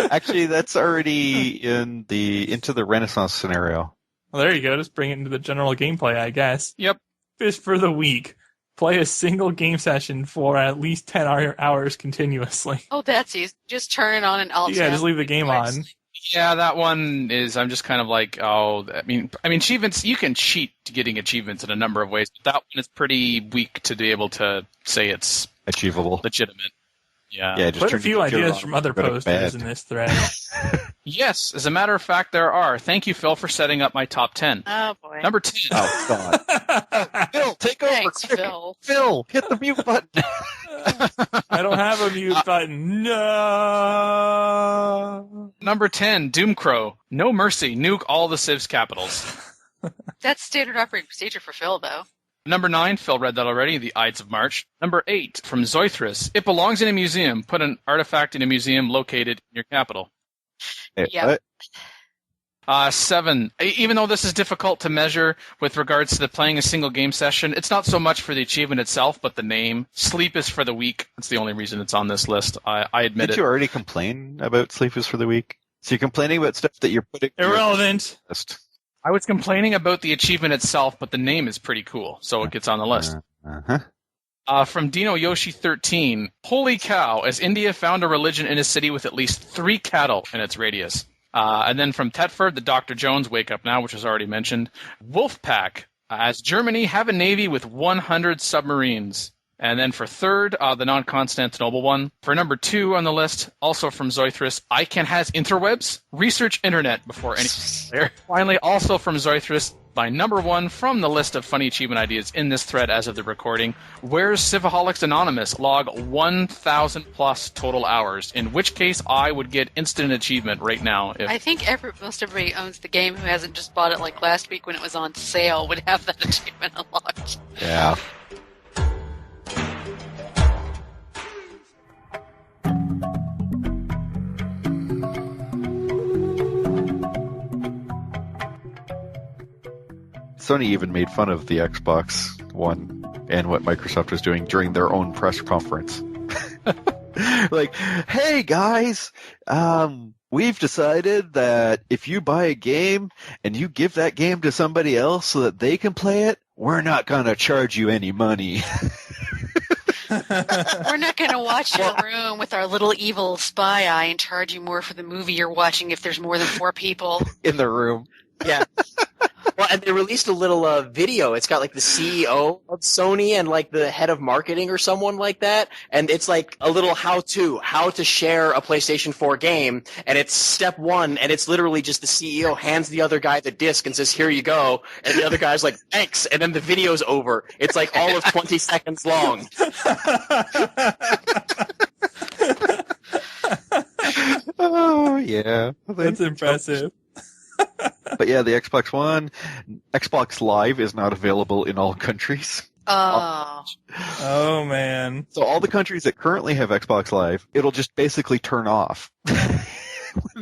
Actually, that's already into the Renaissance scenario. Well, there you go. Just bring it into the general gameplay, I guess. Yep. Fish for the week. Play a single game session for at least 10 hours continuously. Oh, that's easy. Just turn it on and alt. Yeah, just leave the game on. Yeah, that one is, I'm just kind of like, I mean, achievements, you can cheat to getting achievements in a number of ways, but that one is pretty weak to be able to say it's achievable, legitimate. Yeah, just put a few ideas from other posters in this thread. Yes, as a matter of fact, there are. Thank you, Phil, for setting up my top 10. Oh, boy. Number 10. Oh, God. Phil, take Thanks, over. Phil, hit the mute button. I don't have a mute button. No. Number 10, Doomcrow. No mercy. Nuke all the Civ's capitals. That's standard operating procedure for Phil, though. Number 9, Phil read that already, the Ides of March. Number 8, from Zoithris. It belongs in a museum. Put an artifact in a museum located in your capital. Yeah. 7, even though this is difficult to measure with regards to the playing a single game session, it's not so much for the achievement itself, but the name. Sleep is for the week. That's the only reason it's on this list. I admit it. Did you already complain about sleep is for the week? So you're complaining about stuff that you're putting... Irrelevant. List. I was complaining about the achievement itself, but the name is pretty cool, so it gets on the list. From Dino Yoshi 13, holy cow, as India found a religion in a city with at least 3 cattle in its radius. And then from Tetford, the Dr. Jones Wake Up Now, which was already mentioned. Wolfpack, as Germany have a navy with 100 submarines. And then for third, the non-Constantinople one. For number 2 on the list, also from Zoithris, ICANN has interwebs. Research internet before any there. Finally, also from Zoithris, my number 1 from the list of funny achievement ideas in this thread as of the recording. Where's Civaholics Anonymous? Log 1,000 plus total hours. In which case, I would get instant achievement right now. I think most everybody owns the game who hasn't just bought it like last week when it was on sale would have that achievement unlocked. Yeah. Sony even made fun of the Xbox One and what Microsoft was doing during their own press conference. Like, hey guys, we've decided that if you buy a game and you give that game to somebody else so that they can play it, we're not going to charge you any money. We're not going to watch your room with our little evil spy eye and charge you more for the movie you're watching if there's more than 4 people. In the room. Yeah. Well, and they released a little video. It's got like the CEO of Sony and like the head of marketing or someone like that. And it's like a little how to share a PlayStation 4 game. And it's step 1. And it's literally just the CEO hands the other guy the disc and says, here you go. And the other guy's like, thanks. And then the video's over. It's like all of 20 seconds long. Oh, yeah. That's impressive. But yeah, the Xbox One, Xbox Live is not available in all countries. Oh. Oh, man. So all the countries that currently have Xbox Live, it'll just basically turn off.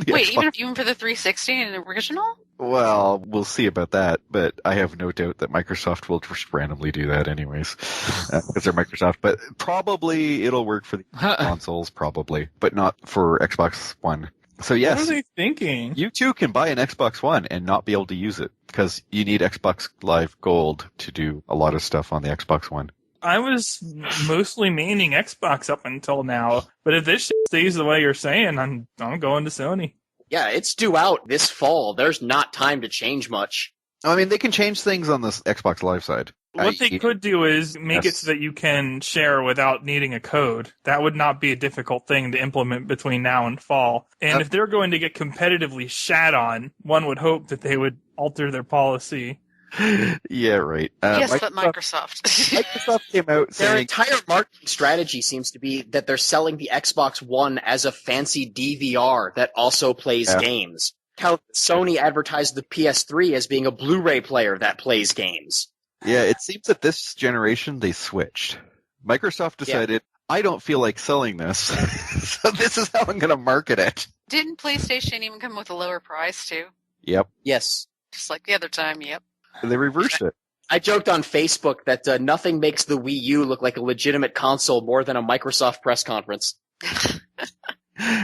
Wait, even for the 360 and the original? Well, we'll see about that, but I have no doubt that Microsoft will just randomly do that anyways, because they're Microsoft. But probably it'll work for the consoles, probably, but not for Xbox One. So yes, what are they thinking? You too can buy an Xbox One and not be able to use it because you need Xbox Live Gold to do a lot of stuff on the Xbox One. I was mostly maining Xbox up until now, but if this shit stays the way you're saying, I'm going to Sony. Yeah, it's due out this fall. There's not time to change much. I mean, they can change things on the Xbox Live side. What they could do is make it so that you can share without needing a code. That would not be a difficult thing to implement between now and fall. And if they're going to get competitively shat on, one would hope that they would alter their policy. Yeah, right. Yes, but Microsoft. Microsoft came out saying... Their entire marketing strategy seems to be that they're selling the Xbox One as a fancy DVR that also plays games. How Sony advertised the PS3 as being a Blu-ray player that plays games. Yeah, it seems that this generation they switched. Microsoft decided, I don't feel like selling this, so this is how I'm going to market it. Didn't PlayStation even come with a lower price, too? Yep. Yes. Just like the other time, yep. They reversed it. I joked on Facebook that nothing makes the Wii U look like a legitimate console more than a Microsoft press conference.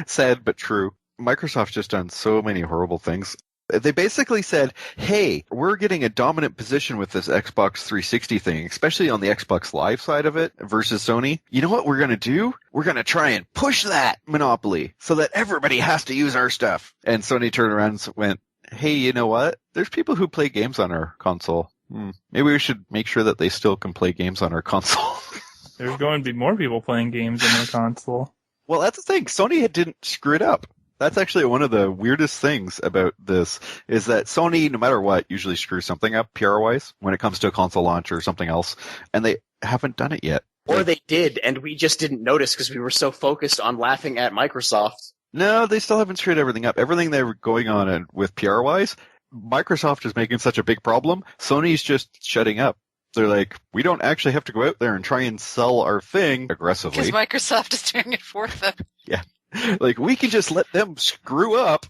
Sad but true. Microsoft's just done so many horrible things. They basically said, hey, we're getting a dominant position with this Xbox 360 thing, especially on the Xbox Live side of it versus Sony. You know what we're going to do? We're going to try and push that monopoly so that everybody has to use our stuff. And Sony turned around and went, hey, you know what? There's people who play games on our console. Maybe we should make sure that they still can play games on our console. There's going to be more people playing games on their console. Well, that's the thing. Sony didn't screw it up. That's actually one of the weirdest things about this is that Sony, no matter what, usually screws something up PR-wise when it comes to a console launch or something else, and they haven't done it yet. Or they did, and we just didn't notice because we were so focused on laughing at Microsoft. No, they still haven't screwed everything up. Everything they were going on with PR-wise, Microsoft is making such a big problem. Sony's just shutting up. They're like, we don't actually have to go out there and try and sell our thing aggressively. Because Microsoft is doing it for them. Yeah. Like, we can just let them screw up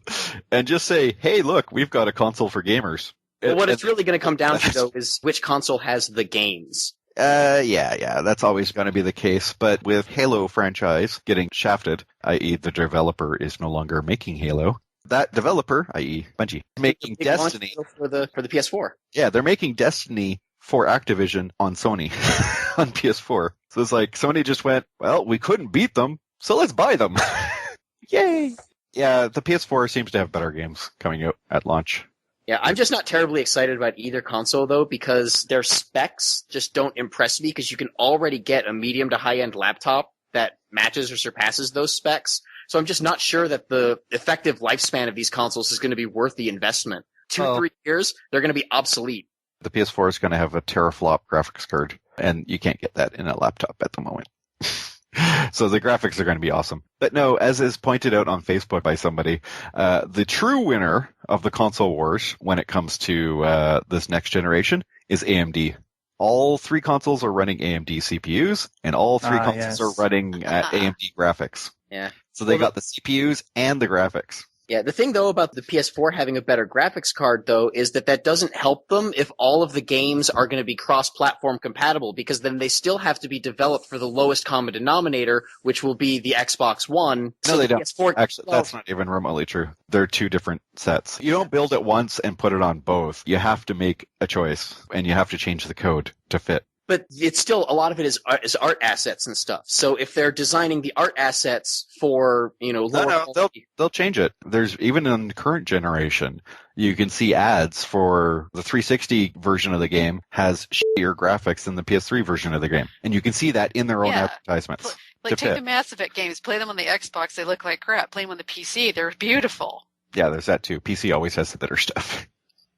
and just say, hey, look, we've got a console for gamers. Well, what it's really going to come down to, though, is which console has the games. Yeah, that's always going to be the case. But with Halo franchise getting shafted, i.e. the developer is no longer making Halo, that developer, i.e. Bungie, making Destiny for the PS4. Yeah, they're making Destiny for Activision on Sony on PS4. So it's like Sony just went, well, we couldn't beat them, so let's buy them. Yay! Yeah, the PS4 seems to have better games coming out at launch. Yeah, I'm just not terribly excited about either console, though, because their specs just don't impress me, because you can already get a medium to high-end laptop that matches or surpasses those specs. So I'm just not sure that the effective lifespan of these consoles is going to be worth the investment. 2-3 years, they're going to be obsolete. The PS4 is going to have a teraflop graphics card, and you can't get that in a laptop at the moment. So the graphics are going to be awesome. But no, as is pointed out on Facebook by somebody, the true winner of the console wars when it comes to this next generation is AMD. All 3 consoles are running AMD CPUs, and all 3 consoles are running AMD graphics. Yeah. So they got the CPUs and the graphics. Yeah, the thing though about the PS4 having a better graphics card though is that doesn't help them if all of the games are going to be cross-platform compatible, because then they still have to be developed for the lowest common denominator, which will be the Xbox One. No, they don't. PS4, Actually, that's not even remotely true. They're two different sets. You don't build it once and put it on both. You have to make a choice, and you have to change the code to fit. But it's still, a lot of it is art assets and stuff. So if they're designing the art assets for, lower they'll change it. There's, even in the current generation, you can see ads for the 360 version of the game has shittier graphics than the PS3 version of the game. And you can see that in their own advertisements. Like, take the Mass Effect games, play them on the Xbox, they look like crap. Play them on the PC, they're beautiful. Yeah, there's that too. PC always has the better stuff.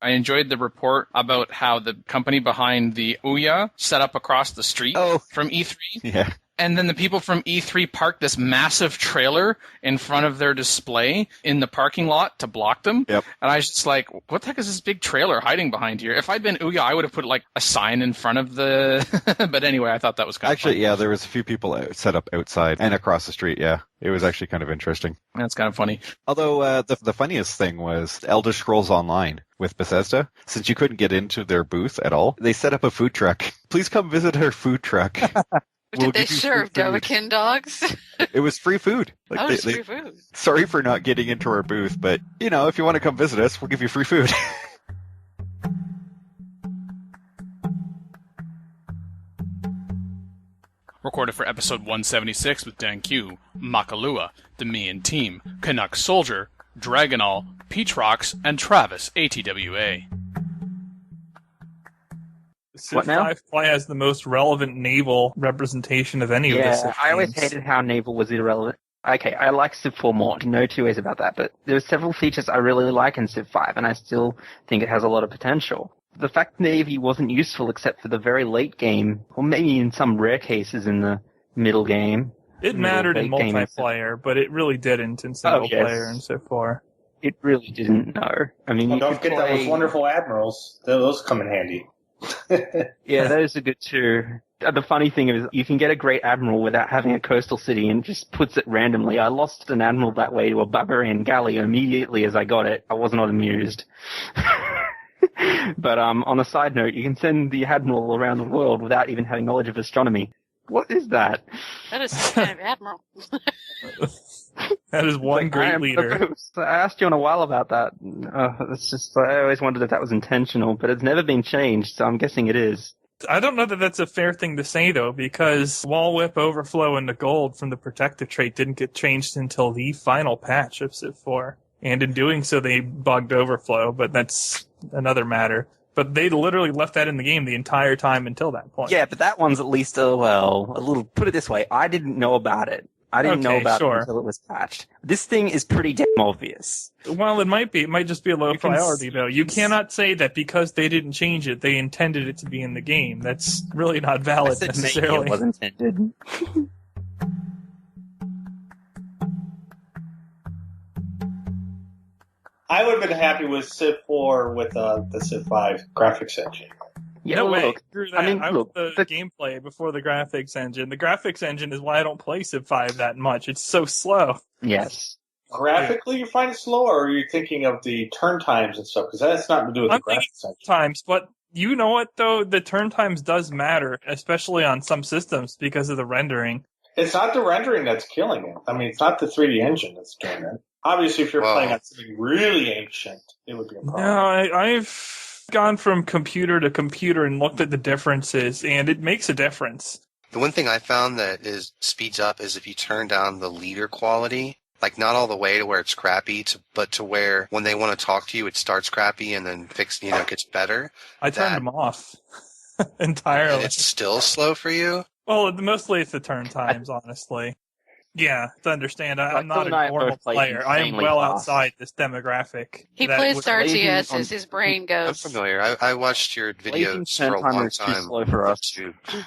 I enjoyed the report about how the company behind the Ouya set up across the street from E3. Yeah. And then the people from E3 parked this massive trailer in front of their display in the parking lot to block them. Yep. And I was just like, what the heck is this big trailer hiding behind here? If I'd been Ouya, I would have put like a sign in front of the... But anyway, I thought that was kind of Actually, yeah, there was a few people set up outside and across the street, yeah. It was actually kind of interesting. That's kind of funny. Although the funniest thing was Elder Scrolls Online with Bethesda. Since you couldn't get into their booth at all, they set up a food truck. Please come visit our food truck. Did they serve Dovakin dogs? It was free food. Free food. Sorry for not getting into our booth, but, if you want to come visit us, we'll give you free food. Recorded for episode 176 with Dan Q, Makalua, the Mian Team, Canuck Soldier, Dragonall, Peach Rocks, and Travis, ATWA. Civ 5 probably has the most relevant naval representation of any of the Civ I always games. hated how naval was irrelevant. Okay, I like Civ 4 more, no two ways about that, but there are several features I really like in Civ 5, and I still think it has a lot of potential. The fact Navy wasn't useful except for the very late game, or maybe in some rare cases in the middle game. It mattered in multiplayer, but it really didn't in single player in Civ 4. It really didn't, no. I mean, don't forget those wonderful admirals. Those come in handy. Yeah, those are good too. The funny thing is, you can get a great admiral without having a coastal city and just puts it randomly. I lost an admiral that way to a barbarian galley immediately as I got it. I was not amused. But on a side note, you can send the admiral around the world without even having knowledge of astronomy. What is that? That is some kind of admiral. That is one great leader. I asked you in a while about that. It's just, I always wondered if that was intentional, but it's never been changed, so I'm guessing it is. I don't know that that's a fair thing to say, though, because Wall Whip Overflow into Gold from the Protective trait didn't get changed until the final patch of Civ 4. And in doing so, they bugged Overflow, but that's another matter. But they literally left that in the game the entire time until that point. Yeah, but that one's at least, put it this way, I didn't know about it. I didn't know about it until it was patched. This thing is pretty damn obvious. Well, it might be. It might just be a low priority, though. You cannot say that because they didn't change it, they intended it to be in the game. That's really not valid necessarily. Maybe it was intended. I would have been happy with Civ 4 with the Civ 5 graphics engine. Yeah, no way. Look, Screw that. I want the gameplay before the graphics engine. The graphics engine is why I don't play Civ 5 that much. It's so slow. Yes. Graphically, you find it slow, or are you thinking of the turn times and stuff? Because that's nothing to do with the graphics engine. Times, but you know what, though? The turn times does matter, especially on some systems because of the rendering. It's not the rendering that's killing it. I mean, it's not the 3D engine that's doing it. Obviously, if you're playing on something really ancient, it would be a problem. No, I've gone from computer to computer and looked at the differences, and it makes a difference. The one thing I found that speeds up is if you turn down the leader quality, like not all the way to where it's crappy, but to where when they want to talk to you, it starts crappy and then gets better. I turned them off entirely. And it's still slow for you? Well, mostly it's the turn times, honestly. Yeah, to understand, I'm not a normal player. I am well outside this demographic. He plays RTS as his brain goes. I'm familiar. I watched your videos for a long time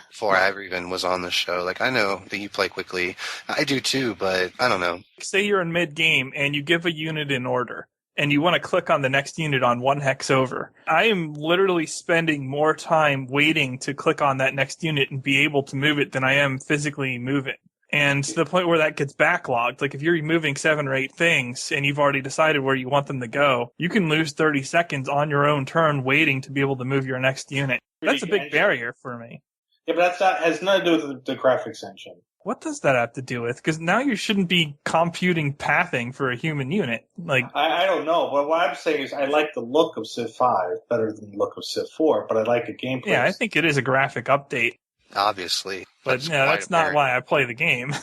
before I ever even was on the show. Like, I know that you play quickly. I do too, but I don't know. Say you're in mid-game and you give a unit in order, and you want to click on the next unit on one hex over. I am literally spending more time waiting to click on that next unit and be able to move it than I am physically move it. And to the point where that gets backlogged, like if you're removing 7 or 8 things and you've already decided where you want them to go, you can lose 30 seconds on your own turn waiting to be able to move your next unit. That's a big barrier for me. Yeah, but has nothing to do with the graphics engine. What does that have to do with? Because now you shouldn't be computing pathing for a human unit. Like I don't know, but what I'm saying is I like the look of Civ 5 better than the look of Civ 4, but I like the gameplay. Yeah, I think it is a graphic update. Obviously. But that's not why I play the game.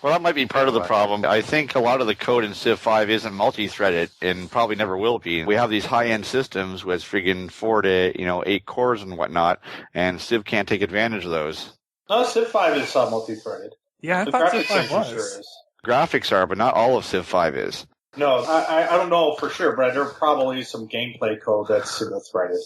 Well, that might be part of the problem. I think a lot of the code in Civ 5 isn't multi-threaded and probably never will be. We have these high-end systems with friggin' 4 to 8 cores and whatnot, and Civ can't take advantage of those. No, Civ 5 is multi-threaded. Yeah, I the thought Civ graphics 5 engine was. sure is. Graphics are, but not all of Civ 5 is. No, I don't know for sure, but there probably is some gameplay code that's single-threaded.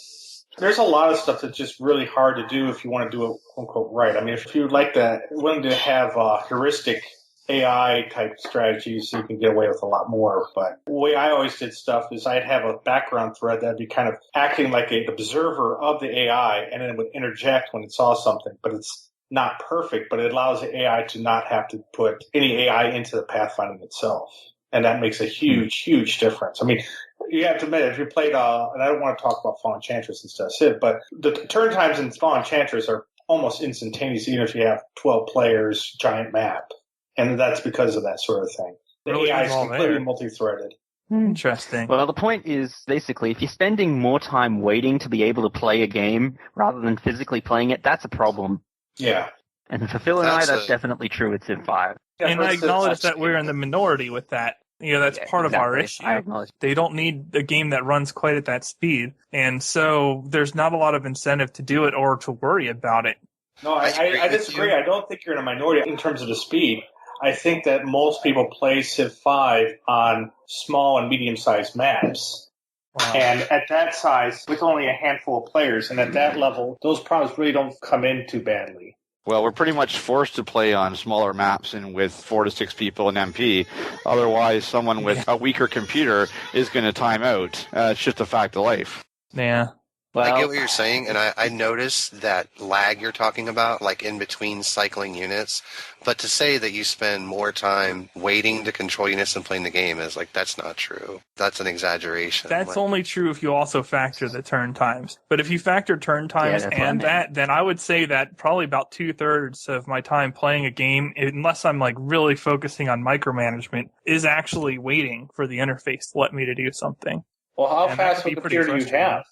There's a lot of stuff that's just really hard to do if you want to do it, quote-unquote, right. I mean, if you like wanting to have heuristic AI-type strategies, you can get away with a lot more. But the way I always did stuff is I'd have a background thread that'd be kind of acting like an observer of the AI, and then it would interject when it saw something. But it's not perfect, but it allows the AI to not have to put any AI into the pathfinding itself. And that makes a huge, huge difference. I mean, you have to admit, if you played, and I don't want to talk about Fallen Enchantress and stuff, Civ, but the turn times in Fallen Enchantress are almost instantaneous, even if you have 12 players, giant map. And that's because of that sort of thing. The Really AI is all completely there. multi-threaded. Interesting. Well, the point is, basically, if you're spending more time waiting to be able to play a game rather than physically playing it, that's a problem. Yeah. And for Phil and that's definitely true with Civ 5. And I acknowledge that we're in the minority with that. That's part of our issue. I acknowledge. They don't need a game that runs quite at that speed. And so there's not a lot of incentive to do it or to worry about it. No, I disagree. I don't think you're in a minority in terms of the speed. I think that most people play Civ 5 on small and medium-sized maps. Wow. And at that size, with only a handful of players, and at that level, those problems really don't come in too badly. Well, we're pretty much forced to play on smaller maps and with 4 to 6 people in MP. Otherwise, someone with a weaker computer is going to time out. It's just a fact of life. Yeah. Well, I get what you're saying, and I noticed that lag you're talking about, like in between cycling units. But to say that you spend more time waiting to control units than playing the game is like, that's not true. That's an exaggeration. That's only true if you also factor the turn times. But if you factor turn times and that, then I would say that probably about 2/3 of my time playing a game, unless I'm like really focusing on micromanagement, is actually waiting for the interface to let me to do something. Well, how fast of a computer do you have?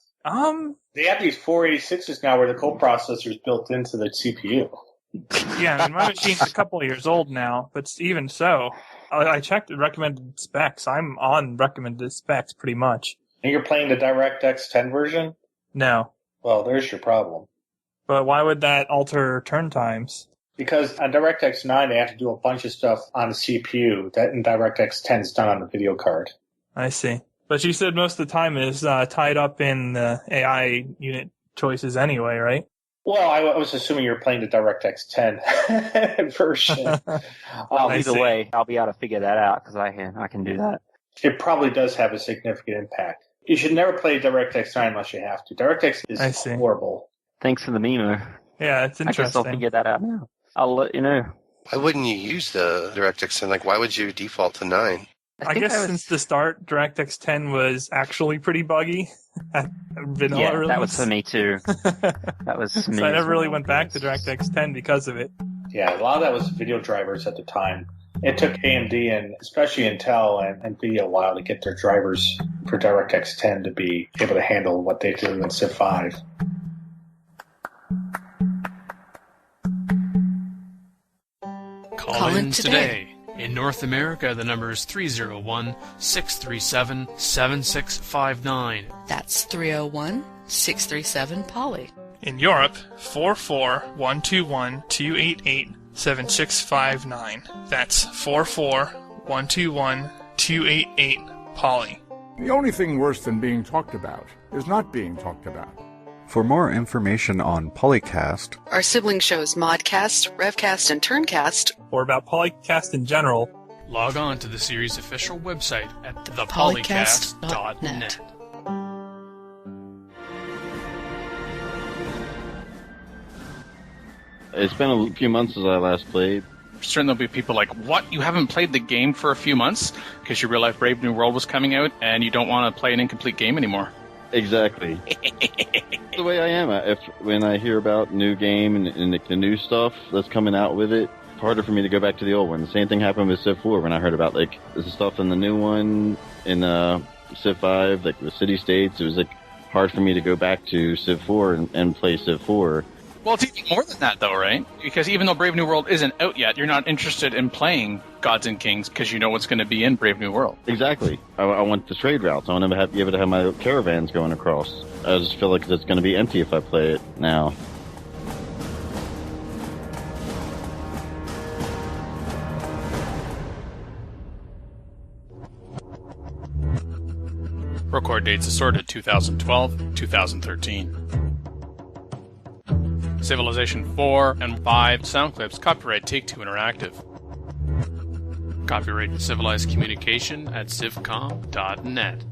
They have these 486s now where the coprocessor is built into the CPU. Yeah, I mean, my machine's a couple of years old now, but even so, I checked the recommended specs. I'm on recommended specs pretty much. And you're playing the DirectX 10 version? No. Well, there's your problem. But why would that alter turn times? Because on DirectX 9, they have to do a bunch of stuff on the CPU that in DirectX 10 is done on the video card. I see. But you said most of the time is tied up in the AI unit choices anyway, right? Well, I was assuming you were playing the DirectX 10 version. Either way, I'll be able to figure that out because I can do that. It probably does have a significant impact. You should never play DirectX 9 unless you have to. DirectX is horrible. Thanks for the memo. Yeah, it's interesting. I guess I'll figure that out now. I'll let you know. Why wouldn't you use the DirectX 10? Like, why would you default to 9? I guess since the start, DirectX 10 was actually pretty buggy. Vanilla release. That was for me too. That was me. So I never really went back to DirectX 10 because of it. Yeah, a lot of that was video drivers at the time. It took AMD and especially Intel and NVIDIA a while to get their drivers for DirectX 10 to be able to handle what they do in Civ 5. Call in today. In North America, the number is 301-637-7659. That's 301-637-POLY. In Europe, 44121-288-7659. That's 44121-288-POLY. The only thing worse than being talked about is not being talked about. For more information on PolyCast, our sibling shows Modcast, Revcast, and Turncast, or about PolyCast in general, log on to the series' official website at thepolycast.net. It's been a few months since I last played. certain there'll be people like, what? You haven't played the game for a few months? Because you realized Brave New World was coming out and you don't want to play an incomplete game anymore. Exactly. The way I am. When I hear about new game and the new stuff that's coming out with it, it's harder for me to go back to the old one. The same thing happened with Civ 4 when I heard about like the stuff in the new one in Civ 5, like the city states. It was like hard for me to go back to Civ 4 and play Civ 4. Well, it's even more than that, though, right? Because even though Brave New World isn't out yet, you're not interested in playing Gods and Kings because you know what's going to be in Brave New World. Exactly. I want the trade routes. I want to be able to have my caravans going across. I just feel like it's going to be empty if I play it now. Record dates assorted 2012, 2013. Civilization 4 and 5 sound clips, copyright Take-Two Interactive. Copyright Civilized Communication at civcom.net.